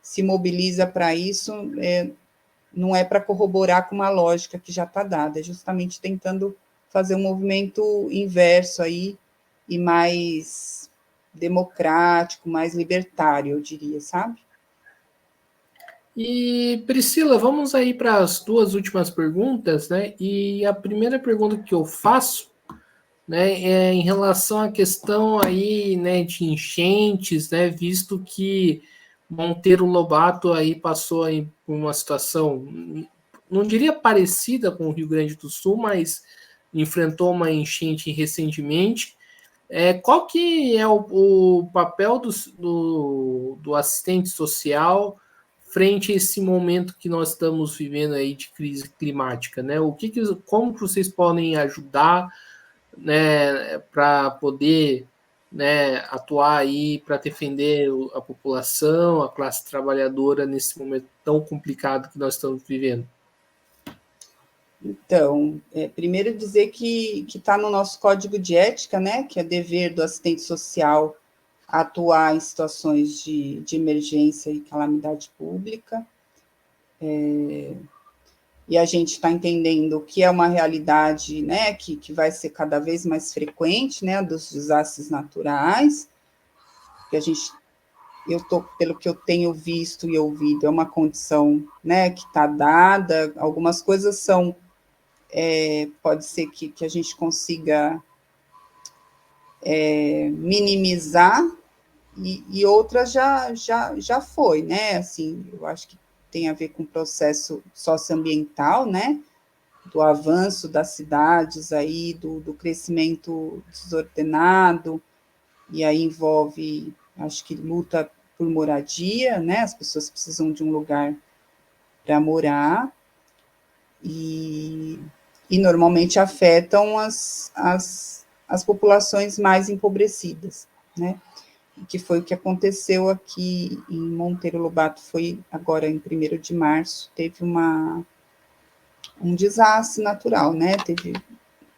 se mobiliza para isso, não é para corroborar com uma lógica que já está dada, é justamente tentando fazer um movimento inverso aí, e mais democrático, mais libertário, eu diria, sabe? E, Priscila, vamos aí para as duas últimas perguntas, né? E a primeira pergunta que eu faço, né, é em relação à questão aí, né, de enchentes, né, visto que Monteiro Lobato aí passou aí por uma situação, não diria parecida com o Rio Grande do Sul, mas enfrentou uma enchente recentemente. Qual que é o papel do assistente social frente a esse momento que nós estamos vivendo aí de crise climática, né? Como que vocês podem ajudar, né, para poder, né, atuar aí para defender a população, a classe trabalhadora nesse momento tão complicado que nós estamos vivendo? Então, primeiro dizer que está no nosso código de ética, né, que é dever do assistente social atuar em situações de emergência e calamidade pública, e a gente está entendendo que é uma realidade, né, que vai ser cada vez mais frequente, né, dos desastres naturais, que a gente, pelo que eu tenho visto e ouvido, é uma condição, né, que está dada, algumas coisas são, pode ser que a gente consiga minimizar, e outras já foi, né, assim, eu acho que tem a ver com o processo socioambiental, né, do avanço das cidades aí, do crescimento desordenado, e aí envolve, acho que luta por moradia, né, as pessoas precisam de um lugar para morar, e normalmente afetam as populações mais empobrecidas, né, que foi o que aconteceu aqui em Monteiro Lobato, foi agora em 1º de março, teve um desastre natural, né, teve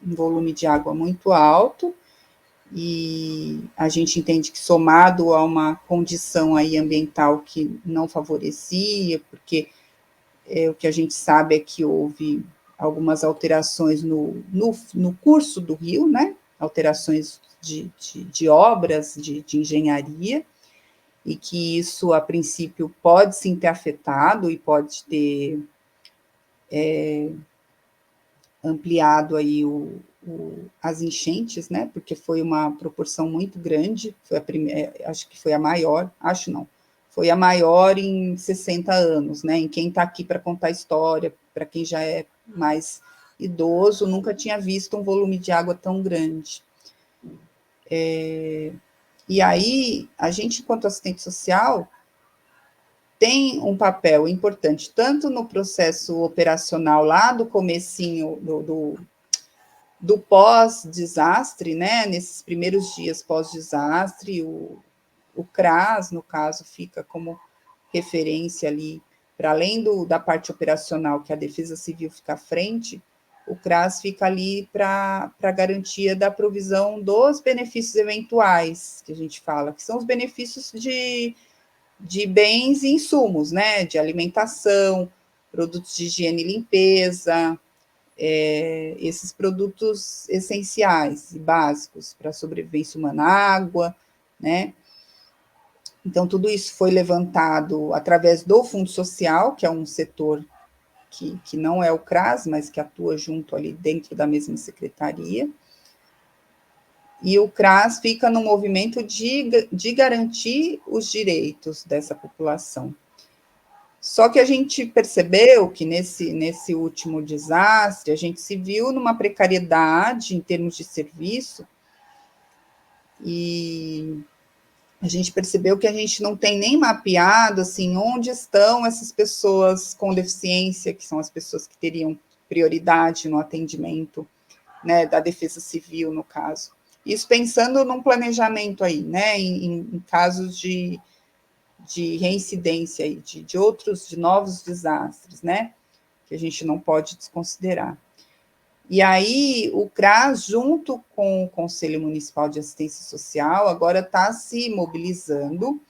um volume de água muito alto, e a gente entende que somado a uma condição aí ambiental que não favorecia, porque o que a gente sabe é que houve algumas alterações no curso do rio, né, alterações de obras de engenharia, e que isso, a princípio, pode sim ter afetado e pode ter ampliado aí as enchentes, né, porque foi uma proporção muito grande, foi acho que foi a maior, acho não, foi a maior em 60 anos, né, em quem está aqui para contar história, para quem já é mais idoso, nunca tinha visto um volume de água tão grande. E aí, a gente, enquanto assistente social, tem um papel importante, tanto no processo operacional lá do comecinho do pós-desastre, né, nesses primeiros dias pós-desastre, o CRAS, no caso, fica como referência ali, para além da parte operacional, que a Defesa Civil fica à frente, o CRAS fica ali para garantia da provisão dos benefícios eventuais, que a gente fala, que são os benefícios de bens e insumos, né, de alimentação, produtos de higiene e limpeza, esses produtos essenciais e básicos para a sobrevivência humana, água, né? Então, tudo isso foi levantado através do Fundo Social, que é um setor que não é o CRAS, mas que atua junto ali dentro da mesma secretaria. E o CRAS fica no movimento de garantir os direitos dessa população. Só que a gente percebeu que nesse último desastre, a gente se viu numa precariedade em termos de serviço, e a gente percebeu que a gente não tem nem mapeado, assim, onde estão essas pessoas com deficiência, que são as pessoas que teriam prioridade no atendimento, né, da Defesa Civil, no caso. Isso pensando num planejamento aí, né, em casos de reincidência aí, de novos desastres, né, que a gente não pode desconsiderar. E aí, o CRAS, junto com o Conselho Municipal de Assistência Social, agora está se mobilizando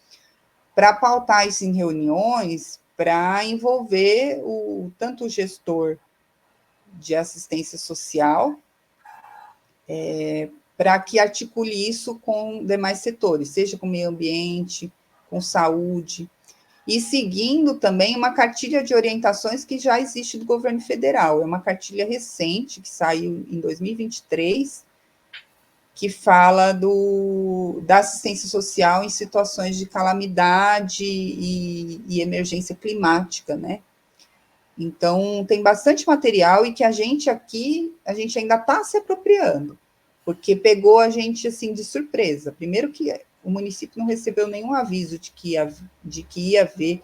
para pautar isso em reuniões, para envolver tanto o gestor de assistência social, para que articule isso com demais setores, seja com meio ambiente, com saúde, e seguindo também uma cartilha de orientações que já existe do governo federal. É uma cartilha recente, que saiu em 2023, que fala da assistência social em situações de calamidade e emergência climática, né? Então, tem bastante material e que a gente aqui, a gente ainda está se apropriando, porque pegou a gente, assim, de surpresa. Primeiro que o município não recebeu nenhum aviso de que ia haver,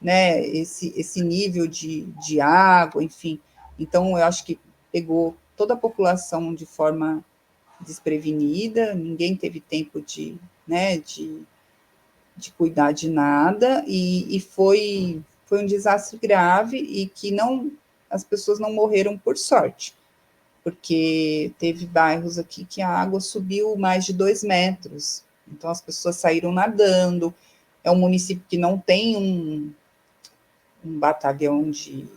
né, esse nível de água, enfim. Então, eu acho que pegou toda a população de forma desprevenida, ninguém teve tempo né, de cuidar de nada, e foi um desastre grave, e que as pessoas não morreram por sorte, porque teve bairros aqui que a água subiu mais de 2 metros, então as pessoas saíram nadando. É um município que não tem um batalhão de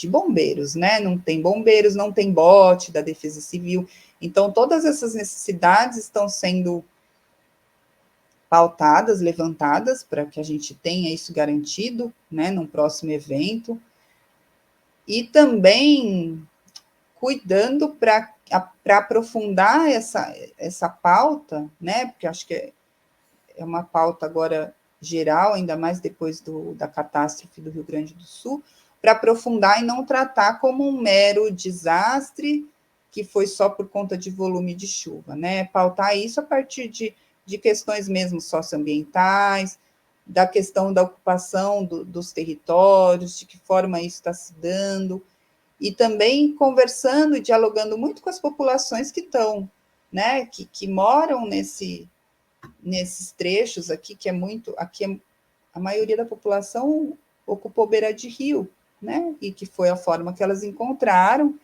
bombeiros, né? Não tem bombeiros, não tem bote da Defesa Civil. Então, todas essas necessidades estão sendo pautadas, levantadas, para que a gente tenha isso garantido, né, num próximo evento. E também cuidando para aprofundar essa pauta, né? Porque acho que é uma pauta agora geral, ainda mais depois da catástrofe do Rio Grande do Sul, para aprofundar e não tratar como um mero desastre que foi só por conta de volume de chuva, né? Pautar isso a partir de questões mesmo socioambientais, da questão da ocupação dos territórios, de que forma isso está se dando, e também conversando e dialogando muito com as populações que estão, né, que moram nesses trechos aqui, que é muito, aqui a maioria da população ocupou beira de rio, né, e que foi a forma que elas encontraram,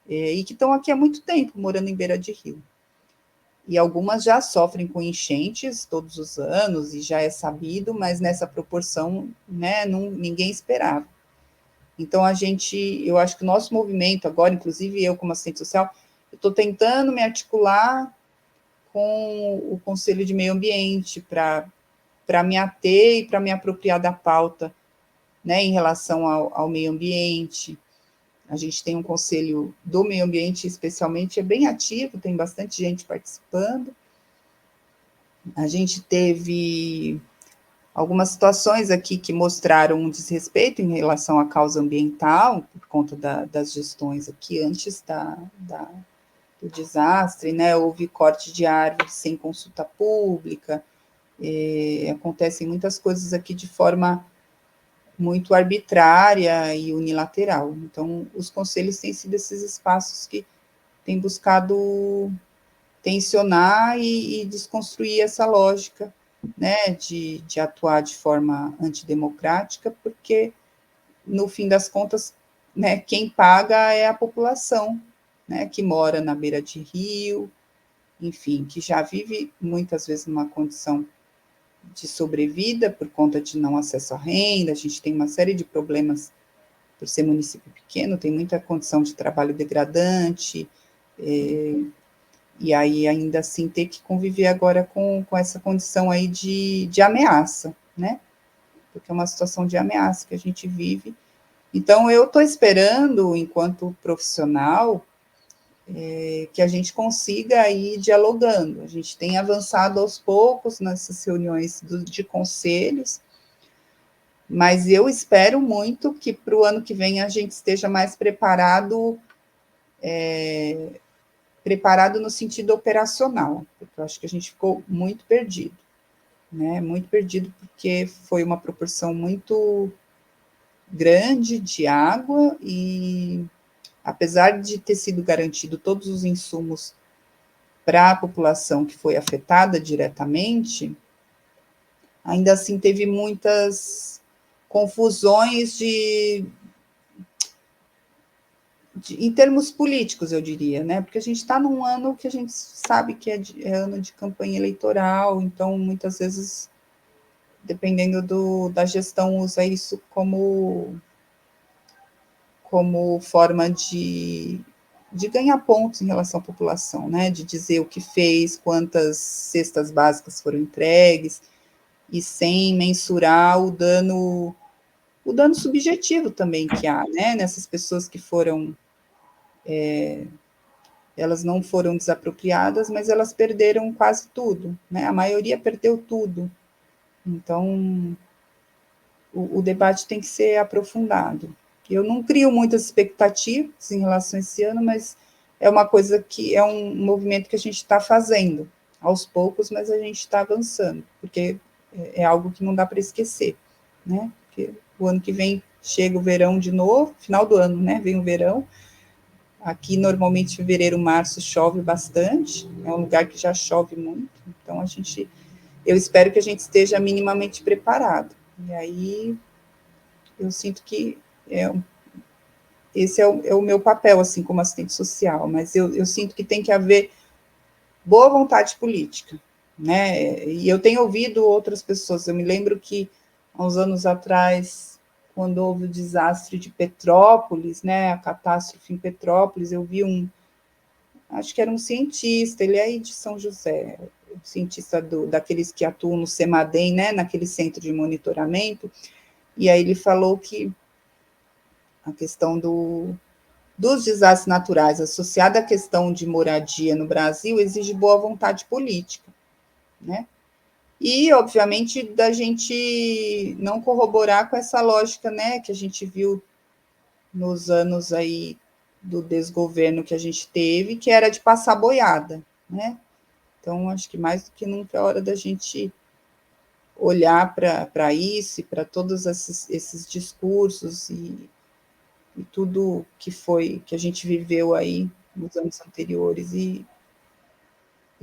e que estão aqui há muito tempo, morando em beira de rio. E algumas já sofrem com enchentes todos os anos, e já é sabido, mas nessa proporção, né, ninguém esperava. Então, eu acho que o nosso movimento agora, inclusive eu como assistente social, eu estou tentando me articular com o Conselho de Meio Ambiente para me ater e para me apropriar da pauta, né, em relação ao meio ambiente. A gente tem um Conselho do Meio Ambiente, especialmente, é bem ativo, tem bastante gente participando. A gente teve algumas situações aqui que mostraram um desrespeito em relação à causa ambiental, por conta das gestões aqui antes do desastre, né? Houve corte de árvores sem consulta pública, acontecem muitas coisas aqui de forma muito arbitrária e unilateral. Então, os conselhos têm sido esses espaços que têm buscado tensionar e desconstruir essa lógica, né, de atuar de forma antidemocrática, porque, no fim das contas, né, quem paga é a população, né, que mora na beira de rio, enfim, que já vive muitas vezes numa condição de sobrevida por conta de não acesso à renda. A gente tem uma série de problemas por ser município pequeno, tem muita condição de trabalho degradante, e aí ainda assim ter que conviver agora com essa condição aí de ameaça, né? Porque é uma situação de ameaça que a gente vive. Então, eu estou esperando, enquanto profissional, que a gente consiga ir dialogando. A gente tem avançado aos poucos nessas reuniões de conselhos, mas eu espero muito que para o ano que vem a gente esteja mais preparado, preparado no sentido operacional, porque eu acho que a gente ficou muito perdido, né? Muito perdido, porque foi uma proporção muito grande de água e, apesar de ter sido garantido todos os insumos para a população que foi afetada diretamente, ainda assim teve muitas confusões em termos políticos, eu diria, né? Porque a gente está num ano que a gente sabe que é ano de campanha eleitoral, então muitas vezes, dependendo da gestão, usa isso como forma de ganhar pontos em relação à população, né? De dizer o que fez, quantas cestas básicas foram entregues, e sem mensurar o dano subjetivo também que há, né? Nessas pessoas que foram, elas não foram desapropriadas, mas elas perderam quase tudo, né? A maioria perdeu tudo. Então, o debate tem que ser aprofundado. Eu não crio muitas expectativas em relação a esse ano, mas é uma coisa que é um movimento que a gente está fazendo aos poucos, mas a gente está avançando, porque é algo que não dá para esquecer, né? Porque o ano que vem chega o verão de novo, final do ano, né? Vem o verão. Aqui, normalmente, fevereiro, março, chove bastante, é um lugar que já chove muito, então eu espero que a gente esteja minimamente preparado. E aí, eu sinto que esse é o meu papel, assim, como assistente social, mas eu sinto que tem que haver boa vontade política, né? E eu tenho ouvido outras pessoas, eu me lembro que, há uns anos atrás, quando houve o desastre de Petrópolis, né, a catástrofe em Petrópolis, eu vi acho que era um cientista, ele é aí de São José, um cientista daqueles que atuam no CEMADEM, né, naquele centro de monitoramento, e aí ele falou que a questão dos desastres naturais associada à questão de moradia no Brasil exige boa vontade política, né? E, obviamente, da gente não corroborar com essa lógica, né, que a gente viu nos anos aí do desgoverno que a gente teve, que era de passar boiada, né? Então, acho que mais do que nunca é hora da gente olhar para isso e para todos esses discursos e tudo que a gente viveu aí nos anos anteriores e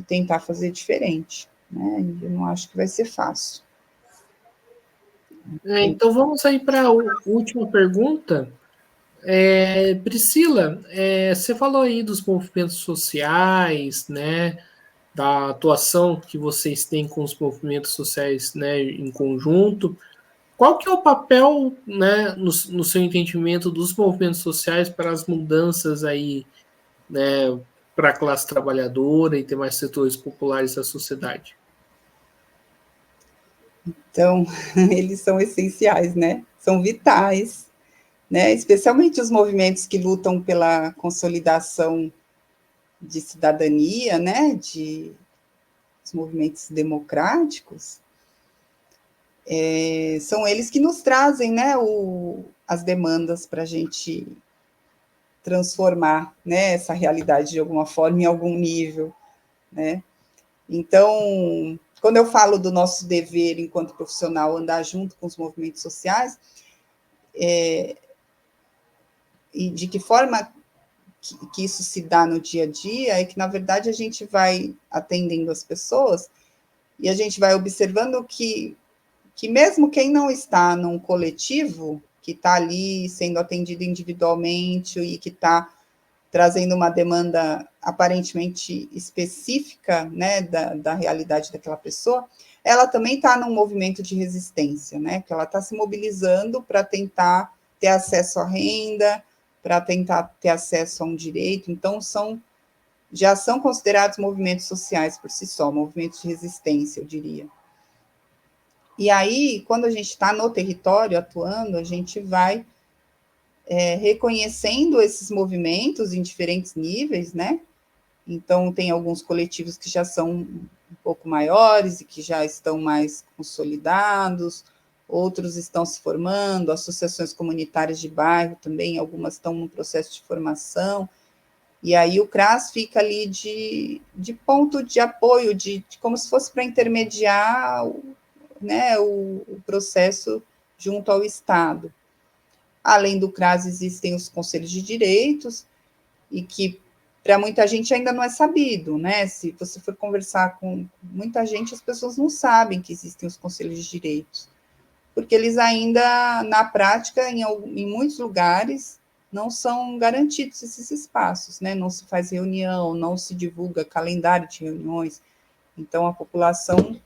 tentar fazer diferente, né? E eu não acho que vai ser fácil. Então vamos aí para a última pergunta. Priscila, você falou aí dos movimentos sociais, né, da atuação que vocês têm com os movimentos sociais, né, em conjunto. Qual que é o papel, né, no seu entendimento dos movimentos sociais para as mudanças aí, né, para a classe trabalhadora e ter mais setores populares da sociedade? Então, eles são essenciais, né? São vitais, né? Especialmente os movimentos que lutam pela consolidação de cidadania, né? Os movimentos democráticos, são eles que nos trazem, né? As demandas para a gente transformar, né? Essa realidade de alguma forma, em algum nível, né? Então, quando eu falo do nosso dever enquanto profissional andar junto com os movimentos sociais, e de que forma que isso se dá no dia a dia, é que, na verdade, a gente vai atendendo as pessoas e a gente vai observando que mesmo quem não está num coletivo, que está ali sendo atendido individualmente e que está trazendo uma demanda aparentemente específica, né, da realidade daquela pessoa, ela também está num movimento de resistência, né, que ela está se mobilizando para tentar ter acesso à renda, para tentar ter acesso a um direito. Então, já são considerados movimentos sociais por si só, movimentos de resistência, eu diria. E aí, quando a gente está no território atuando, a gente vai reconhecendo esses movimentos em diferentes níveis, né? Então, tem alguns coletivos que já são um pouco maiores e que já estão mais consolidados, outros estão se formando, associações comunitárias de bairro também, algumas estão no processo de formação, e aí o CRAS fica ali de ponto de apoio, de como se fosse para intermediar, né, o processo junto ao Estado. Além do CRAS, existem os conselhos de direitos, e que para muita gente ainda não é sabido, né? Se você for conversar com muita gente, as pessoas não sabem que existem os conselhos de direitos, porque eles ainda, na prática, em muitos lugares, não são garantidos esses espaços, né? Não se faz reunião, não se divulga calendário de reuniões, então a população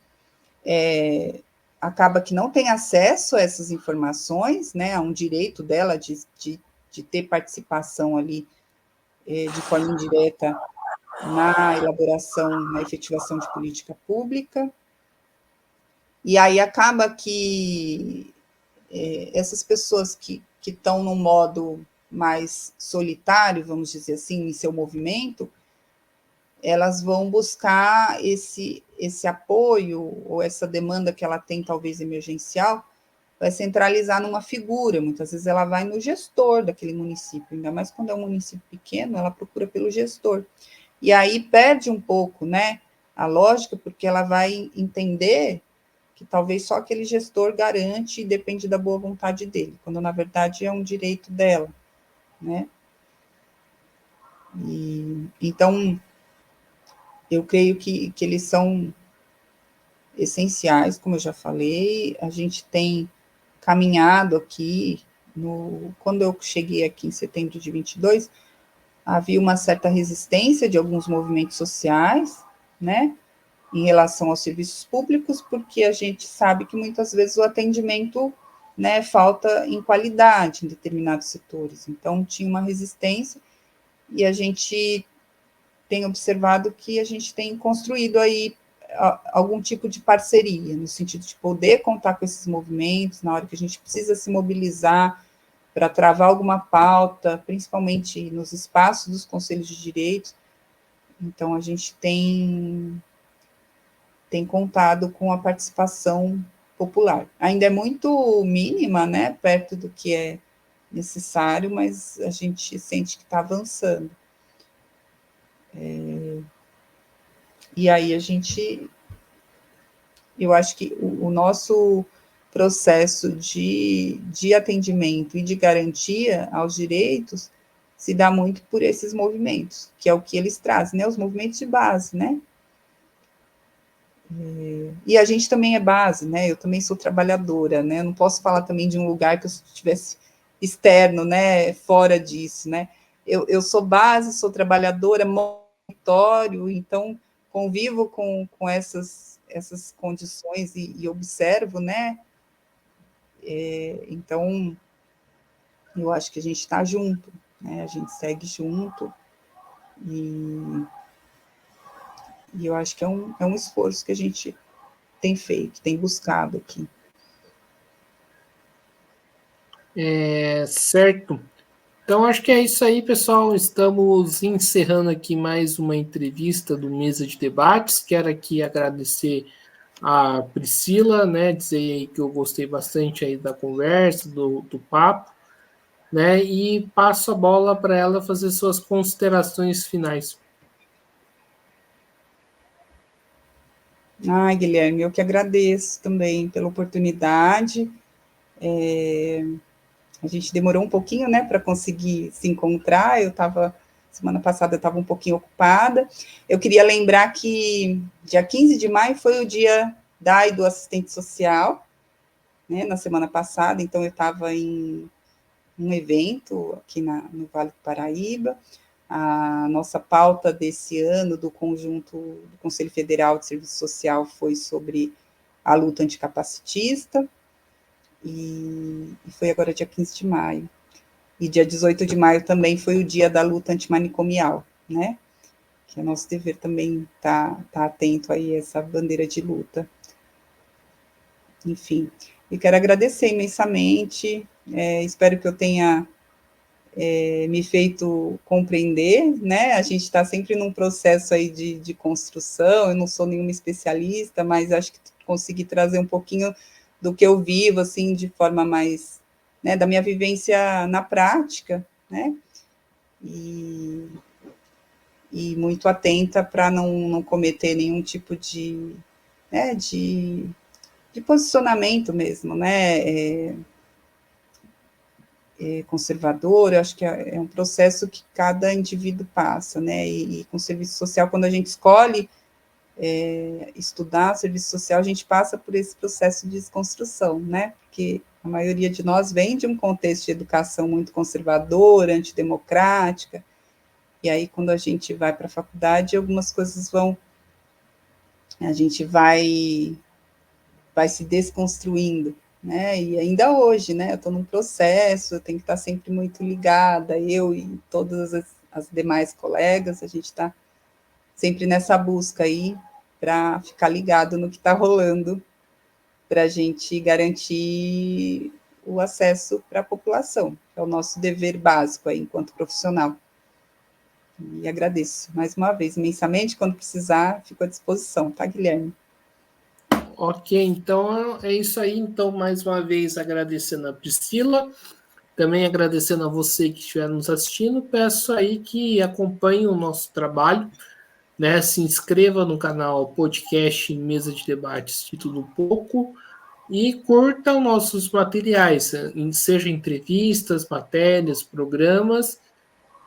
acaba que não tem acesso a essas informações, né? A um direito dela de ter participação ali de forma indireta na elaboração, na efetivação de política pública, e aí acaba que essas pessoas que estão num modo mais solitário, vamos dizer assim, em seu movimento, elas vão buscar esse apoio ou essa demanda que ela tem, talvez emergencial, vai centralizar numa figura. Muitas vezes ela vai no gestor daquele município, ainda mais quando é um município pequeno, ela procura pelo gestor. E aí perde um pouco, né, a lógica, porque ela vai entender que talvez só aquele gestor garante e depende da boa vontade dele, quando na verdade é um direito dela, né? Então, eu creio que eles são essenciais, como eu já falei, a gente tem caminhado aqui quando eu cheguei aqui em setembro de 22, havia uma certa resistência de alguns movimentos sociais, né, em relação aos serviços públicos, porque a gente sabe que muitas vezes o atendimento, né, falta em qualidade em determinados setores. Então, tinha uma resistência, e a gente tem observado que a gente tem construído aí algum tipo de parceria, no sentido de poder contar com esses movimentos, na hora que a gente precisa se mobilizar para travar alguma pauta, principalmente nos espaços dos conselhos de direitos. Então, a gente tem contado com a participação popular. Ainda é muito mínima, né, perto do que é necessário, mas a gente sente que está avançando. E aí eu acho que o nosso processo de atendimento e de garantia aos direitos se dá muito por esses movimentos, que é o que eles trazem, né, os movimentos de base, né. E a gente também é base, né, eu também sou trabalhadora, né, eu não posso falar também de um lugar que eu estivesse externo, né, fora disso, né. Eu sou base, sou trabalhadora, monitório, então convivo com essas condições e observo, né, então eu acho que a gente está junto, né, a gente segue junto, e eu acho que é um esforço que a gente tem feito, tem buscado aqui. Certo. Então, acho que é isso aí, pessoal. Estamos encerrando aqui mais uma entrevista do Mesa de Debates. Quero aqui agradecer a Priscila, né, dizer aí que eu gostei bastante aí da conversa, do papo, né, e passo a bola para ela fazer suas considerações finais. Ai, Guilherme, eu que agradeço também pela oportunidade. A gente demorou um pouquinho, né, para conseguir se encontrar. Semana passada eu estava um pouquinho ocupada. Eu queria lembrar que dia 15 de maio foi o dia do assistente social, né, na semana passada, então eu estava em um evento aqui no Vale do Paraíba. A nossa pauta desse ano do conjunto do Conselho Federal de Serviço Social foi sobre a luta anticapacitista, e foi agora dia 15 de maio. E dia 18 de maio também foi o dia da luta antimanicomial, né? Que é nosso dever também tá atento aí a essa bandeira de luta. Enfim, e quero agradecer imensamente, espero que eu tenha me feito compreender, né? A gente está sempre num processo aí de construção, eu não sou nenhuma especialista, mas acho que consegui trazer um pouquinho do que eu vivo, assim, de forma mais, né, da minha vivência na prática, né? E muito atenta para não cometer nenhum tipo de, né, de posicionamento mesmo, né, conservador. Eu acho que é um processo que cada indivíduo passa, né, e com o serviço social, quando a gente escolhe estudar serviço social, a gente passa por esse processo de desconstrução, né, porque a maioria de nós vem de um contexto de educação muito conservadora, antidemocrática, e aí quando a gente vai para a faculdade, algumas coisas a gente vai se desconstruindo, né, e ainda hoje, né, eu estou num processo, eu tenho que estar sempre muito ligada, eu e todas as demais colegas, a gente está sempre nessa busca aí, para ficar ligado no que está rolando, para a gente garantir o acesso para a população, que é o nosso dever básico aí, enquanto profissional. E agradeço mais uma vez, imensamente. Quando precisar, fico à disposição, tá, Guilherme? Ok, então é isso aí. Então, mais uma vez, agradecendo a Priscila, também agradecendo a você que estiver nos assistindo. Peço aí que acompanhe o nosso trabalho, né? Se inscreva no canal Podcast Mesa de Debates Título Pouco e curta os nossos materiais, seja entrevistas, matérias, programas,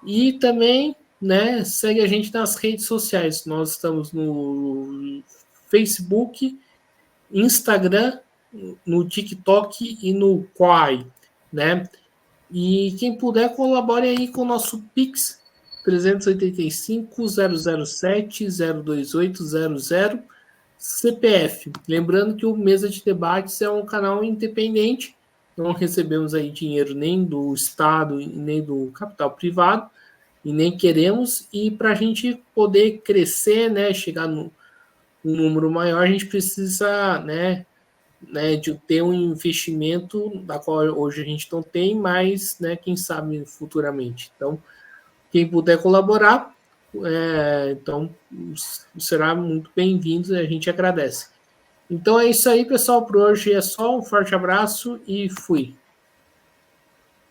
e também, né, segue a gente nas redes sociais. Nós estamos no Facebook, Instagram, no TikTok e no Quai, né? E quem puder, colabore aí com o nosso Pix, 385-007-02800, CPF. Lembrando que o Mesa de Debates é um canal independente, não recebemos aí dinheiro nem do Estado, nem do capital privado, e nem queremos, e para a gente poder crescer, né, chegar no um número maior, a gente precisa, né, de ter um investimento da qual hoje a gente não tem, mas, né, quem sabe futuramente. Então, quem puder colaborar, então será muito bem-vindo e a gente agradece. Então é isso aí, pessoal, por hoje é só, um forte abraço e fui.